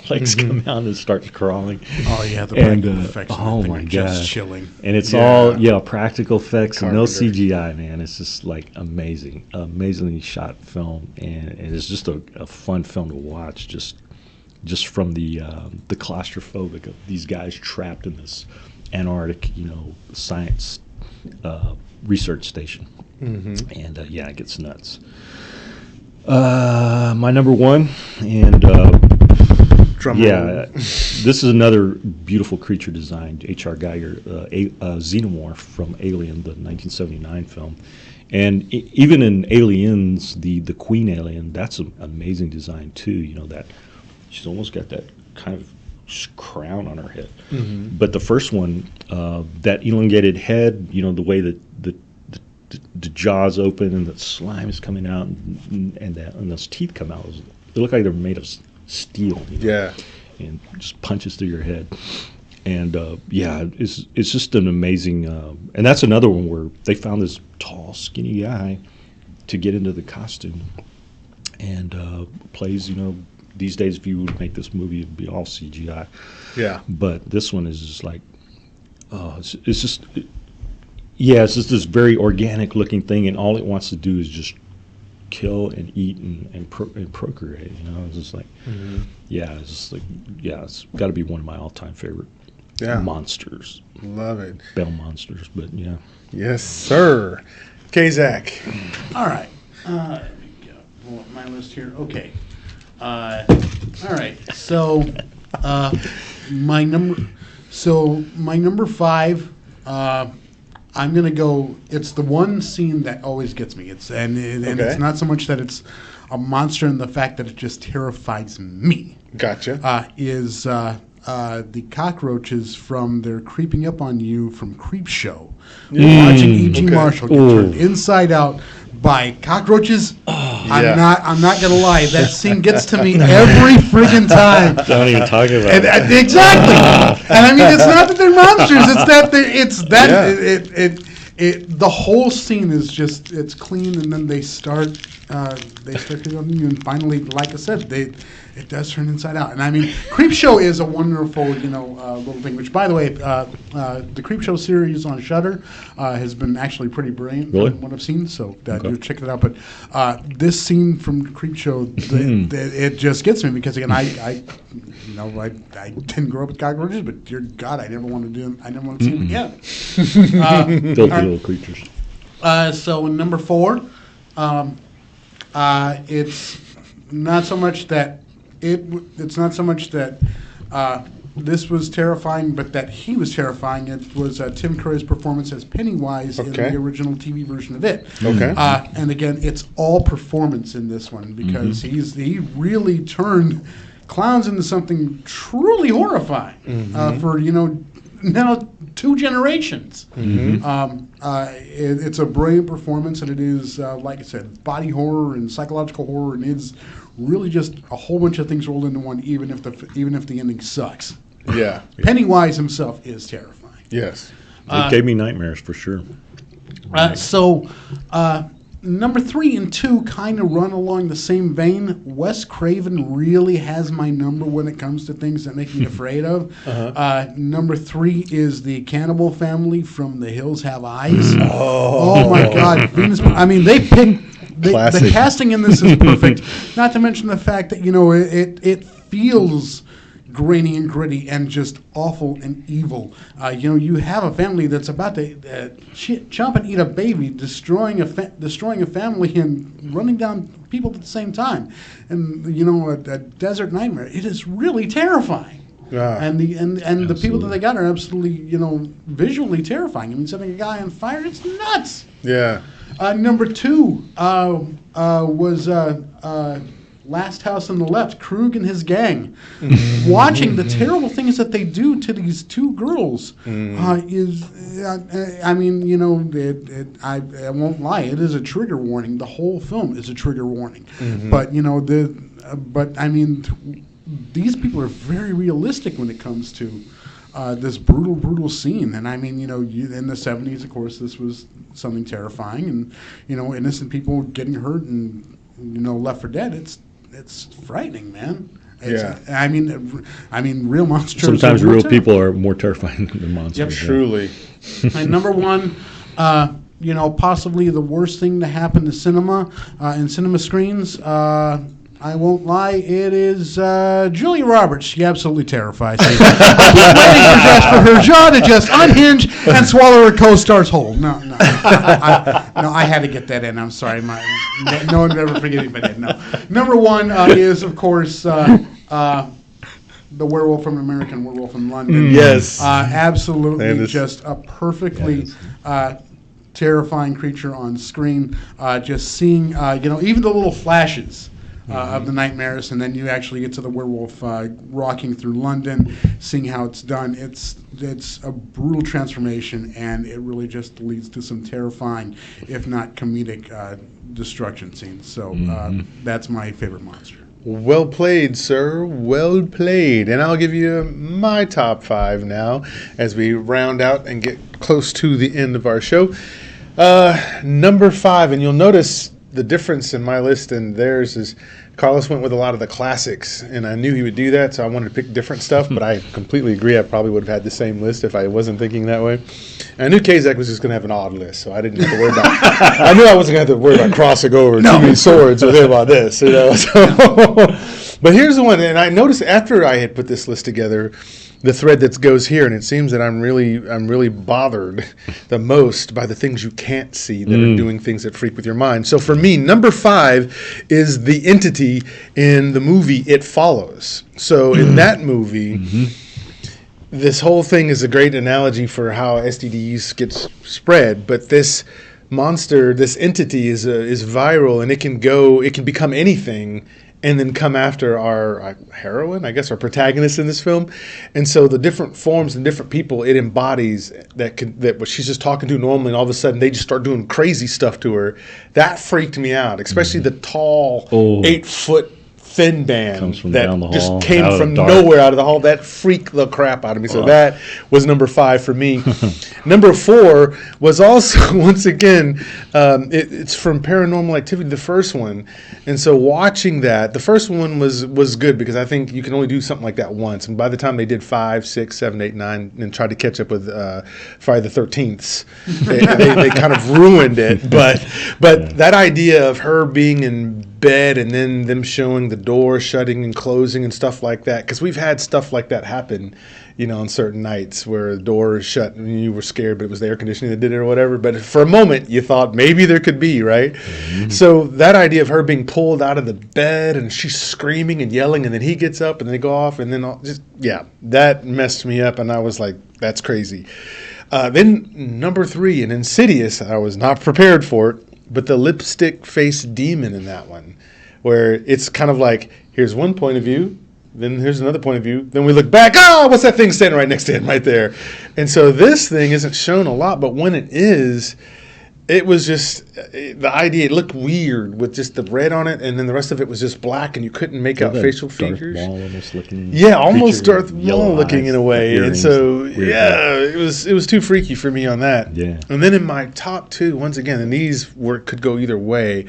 [SPEAKER 3] legs come out and starts crawling.
[SPEAKER 1] Oh yeah, the practical effects.
[SPEAKER 3] Oh my god,
[SPEAKER 1] just chilling.
[SPEAKER 3] And it's all practical effects and no CGI, man. It's just like amazingly shot film, and it's just a fun film to watch. Just from the claustrophobic of these guys trapped in this Antarctic, science research station, and it gets nuts. My number 1, and this is another beautiful creature design. H.R. Geiger, xenomorph from Alien, the 1979 film, and even in Aliens, the queen alien, that's an amazing design too. That she's almost got that kind of crown on her head. But the first one, that elongated head, the way that the jaws open and the slime is coming out, and those teeth come out. They look like they're made of steel.
[SPEAKER 2] Yeah,
[SPEAKER 3] and just punches through your head. And it's just an amazing. And that's another one where they found this tall, skinny guy to get into the costume, and plays. These days, if you would make this movie, it'd be all CGI.
[SPEAKER 2] Yeah.
[SPEAKER 3] But this one is just like, it's just this very organic looking thing, and all it wants to do is just kill and eat and procreate. It's just like, it's got to be one of my all time favorite monsters.
[SPEAKER 2] Love it.
[SPEAKER 3] Bell monsters, but yeah.
[SPEAKER 2] Yes, sir. Okay, Zach.
[SPEAKER 1] All right. Let me pull up my list here. Okay. All right. So, my number 5. I'm gonna go. It's the one scene that always gets me. It's not so much that it's a monster and the fact that it just terrifies me.
[SPEAKER 2] Gotcha.
[SPEAKER 1] Is the cockroaches from They're Creeping Up on You from Creepshow. Watching E.G. Marshall get turned inside out by cockroaches. I'm not gonna lie. That scene gets to me every friggin' time.
[SPEAKER 3] Don't even talk about it.
[SPEAKER 1] Exactly. And I mean, it's not that they're monsters. The whole scene is just, it's clean, and then they start to go on you, and finally, like I said, it does turn inside out. And I mean, Creepshow is a wonderful, little thing. Which, by the way, the Creepshow series on Shudder has been actually pretty brilliant from what I've seen. So do check it out. But this scene from Creepshow, it just gets me because again, I didn't grow up with cockroaches, but dear God, I never want to do them. I never want to see them again.
[SPEAKER 3] Filthy little creatures.
[SPEAKER 1] So number 4, it's not so much that this was terrifying, but that he was terrifying. It was Tim Curry's performance as Pennywise in the original TV version of it.
[SPEAKER 2] Okay.
[SPEAKER 1] And again, it's all performance in this one because he really turned clowns into something truly horrifying for now 2 generations. It's a brilliant performance, and it is like I said, body horror and psychological horror, and it's really just a whole bunch of things rolled into one. Even if the ending sucks.
[SPEAKER 2] Yeah.
[SPEAKER 1] Pennywise himself is terrifying.
[SPEAKER 2] Yes.
[SPEAKER 3] It gave me nightmares for sure.
[SPEAKER 1] Number 3 and 2 kind of run along the same vein. Wes Craven really has my number when it comes to things that make me afraid of. Number 3 is the Cannibal Family from The Hills Have Eyes. Oh my God. I mean, they picked... The casting in this is perfect. Not to mention the fact that, it feels grainy and gritty and just awful and evil. You have a family that's about to chomp and eat a baby, destroying a family and running down people at the same time. And, a desert nightmare. It is really terrifying. Yeah. And the people that they got are absolutely, visually terrifying. I mean, setting a guy on fire, it's nuts.
[SPEAKER 2] Yeah.
[SPEAKER 1] Number 2 was Last House on the Left, Krug and his gang, watching the terrible things that they do to these two girls is, I mean, you know, I won't lie, it is a trigger warning. The whole film is a trigger warning. But, you know, but I mean, these people are very realistic when it comes to this brutal scene. And I mean, you know, in the 70s, of course, this was something terrifying, and, you know, innocent people getting hurt and, you know, left for dead. It's frightening, man. I mean, real monsters.
[SPEAKER 3] Sometimes real people are more terrifying than monsters.
[SPEAKER 1] Yep,
[SPEAKER 2] truly.
[SPEAKER 1] And number one, you know, possibly the worst thing to happen to cinema, in cinema screens. I won't lie, it is Julia Roberts. She absolutely terrifies me. I keep waiting for her jaw to just unhinge and swallow her co-star's whole. No, I had to get that in. I'm sorry. No one would ever forget it, but I did. No. Number one is, of course, the Werewolf from American Werewolf in London.
[SPEAKER 2] Yes.
[SPEAKER 1] Absolutely just a perfectly terrifying creature on screen. Just seeing, you know, even the little flashes of the nightmares, and then you actually get to the werewolf rocking through London, seeing how it's done. It's a brutal transformation, and it really just leads to some terrifying, if not comedic, destruction scenes. So that's my favorite monster.
[SPEAKER 2] Well played, sir. Well played. And I'll give you my top 5 now as we round out and get close to the end of our show. Number 5, and you'll notice the difference in my list and theirs is Carlos went with a lot of the classics, and I knew he would do that, so I wanted to pick different stuff, but I completely agree. I probably would have had the same list if I wasn't thinking that way. And I knew Kazak was just going to have an odd list, so I didn't have to worry about I knew I wasn't going to have to worry about crossing over too many swords with him on this, you know. So, but here's the one, and I noticed after I had put this list together, the thread that goes here, and it seems that I'm really bothered the most by the things you can't see that are doing things that freak with your mind. So for me, number 5 is the entity in the movie It Follows. So in that movie, this whole thing is a great analogy for how STDs get spread, but this monster, this entity is viral, and it can become anything and then come after our heroine, I guess, our protagonist in this film. And so the different forms and different people it embodies that what she's just talking to normally, and all of a sudden they just start doing crazy stuff to her. That freaked me out, especially the tall 8-foot thin band that just came from nowhere out of the hall. That freaked the crap out of me. So that was number 5 for me. Number 4 was also, once again, it's from Paranormal Activity, the first one. And so watching that, the first one was good because I think you can only do something like that once. And by the time they did 5, 6, 7, 8, 9, and tried to catch up with Friday the 13th, they kind of ruined it. But that idea of her being in bed and then them showing the door shutting and closing and stuff like that, because we've had stuff like that happen, you know, on certain nights where the door is shut and you were scared, but it was the air conditioning that did it or whatever. But for a moment, you thought maybe there could be, right? So that idea of her being pulled out of the bed and she's screaming and yelling, and then he gets up and they go off, and then that messed me up, and I was like, that's crazy. Then number 3, in Insidious, I was not prepared for it, but the lipstick face demon in that one, where it's kind of like, here's one point of view, then here's another point of view, then we look back, what's that thing standing right next to him right there? And so this thing isn't shown a lot, but when it is, it was just, the idea, it looked weird with just the red on it, and then the rest of it was just black, and you couldn't make out facial features. Almost Darth Maul looking in a way. And so, it was too freaky for me on that. Yeah. And then in my top 2, once again, and these could go either way,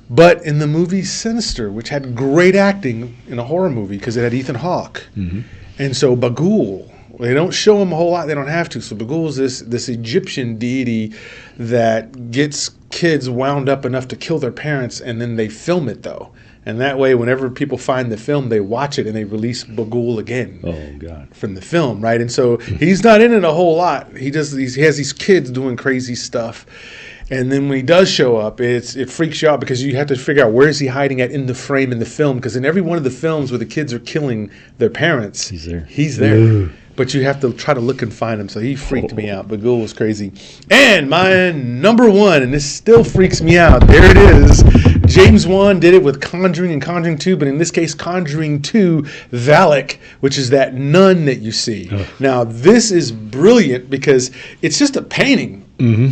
[SPEAKER 2] but in the movie Sinister, which had great acting in a horror movie because it had Ethan Hawke. And so Bagul, they don't show him a whole lot. They don't have to. So Bagul is this Egyptian deity that gets kids wound up enough to kill their parents, and then they film it, though. And that way, whenever people find the film, they watch it and they release Bagul again. Oh, God. From the film, right? And so he's not in it a whole lot. He has these kids doing crazy stuff. And then when he does show up, it freaks you out because you have to figure out where is he hiding at in the frame in the film. Because in every one of the films where the kids are killing their parents, he's there. but you have to try to look and find him. So he freaked me out. Bagul was crazy. And my number one, and this still freaks me out. There it is. James Wan did it with Conjuring and Conjuring 2, but in this case, Conjuring 2 Valak, which is that nun that you see. Now, this is brilliant because it's just a painting,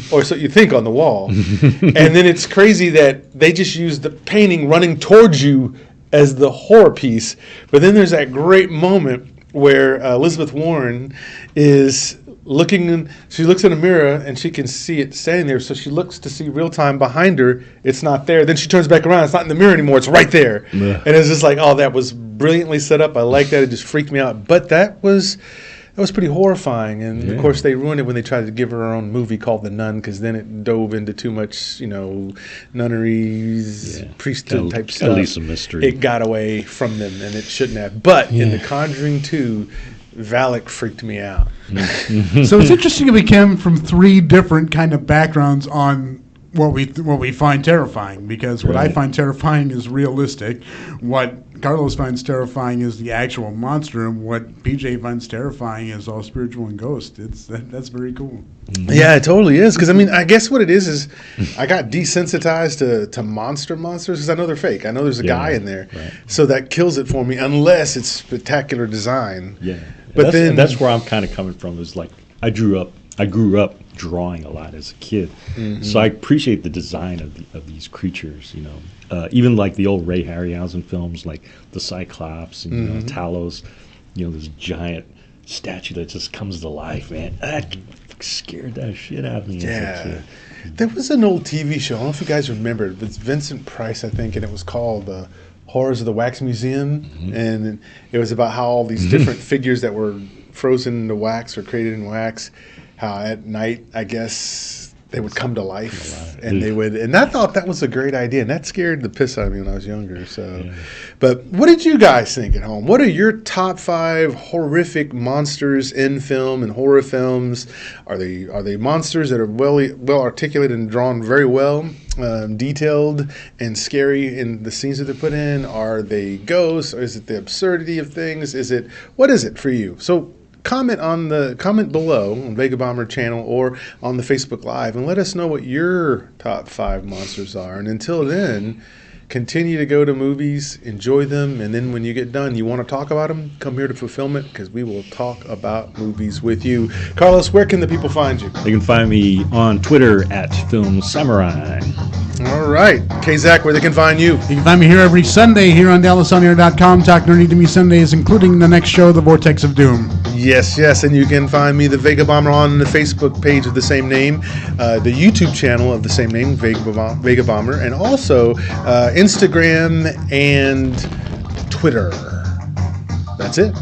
[SPEAKER 2] or so you think, on the wall. And then it's crazy that they just use the painting running towards you as the horror piece. But then there's that great moment where Elizabeth Warren is looking, she looks in a mirror and she can see it standing there, so she looks to see real time behind her. It's not there. Then she turns back around. It's not in the mirror anymore. It's right there. And it's just like, oh, that was brilliantly set up. I like that. It just freaked me out. But that was pretty horrifying. And of course they ruined it when they tried to give her own movie called The Nun, because then it dove into too much, nunneries, priesthood type stuff.
[SPEAKER 3] At least a mystery.
[SPEAKER 2] It got away from them, and it shouldn't have. But in The Conjuring 2, Valak freaked me out.
[SPEAKER 1] So it's interesting that we came from three different kind of backgrounds on what we find terrifying, because what I find terrifying is realistic. What Carlos finds terrifying is the actual monster, and what PJ finds terrifying is all spiritual and ghost. That's very cool.
[SPEAKER 2] Yeah, it totally is. Because I guess what it is I got desensitized to monsters because I know they're fake. I know there's a guy in there, so that kills it for me unless it's spectacular design.
[SPEAKER 3] Yeah,
[SPEAKER 2] but
[SPEAKER 3] that's where I'm kind of coming from. Is like I grew up drawing a lot as a kid, so I appreciate the design of these creatures. Even like the old Ray Harryhausen films, like the Cyclops and Talos. This giant statue that just comes to life, man. That scared that shit out of me as a kid.
[SPEAKER 2] There was an old TV show. I don't know if you guys remember. It was Vincent Price, I think, and it was called Horrors of the Wax Museum, and it was about how all these different figures that were frozen into wax or created in wax, how at night, I guess, they would come to life, and they would. And I thought that was a great idea, and that scared the piss out of me when I was younger. So, but what did you guys think at home? What are your top 5 horrific monsters in film and horror films? Are they monsters that are well articulated and drawn very well, detailed and scary in the scenes that they're put in? Are they ghosts, or is it the absurdity of things? What is it for you? So comment below on Vegabomber channel or on the Facebook Live, and let us know what your top 5 monsters are. And until then, continue to go to movies, enjoy them, and then when you get done, you want to talk about them, come here to Fulfillment, because we will talk about movies with you. Carlos, where can the people find you?
[SPEAKER 3] They can find me on Twitter at Film Samurai.
[SPEAKER 2] All right. Zach, where they can find you?
[SPEAKER 1] You can find me here every Sunday here on DallasOnAir.com. Talk Nerdy to Me Sundays, including the next show, The Vortex of Doom.
[SPEAKER 2] Yes. And you can find me, the Vegabomber, on the Facebook page of the same name, the YouTube channel of the same name, Vegabomber, and also Instagram and Twitter. That's it.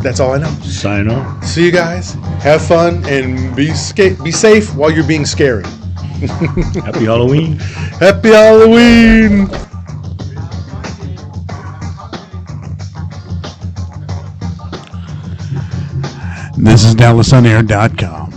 [SPEAKER 2] That's all I know.
[SPEAKER 3] Sign off.
[SPEAKER 2] See you guys. Have fun and be safe while you're being scary.
[SPEAKER 3] Happy Halloween.
[SPEAKER 2] Happy Halloween.
[SPEAKER 1] This is DallasOnAir.com.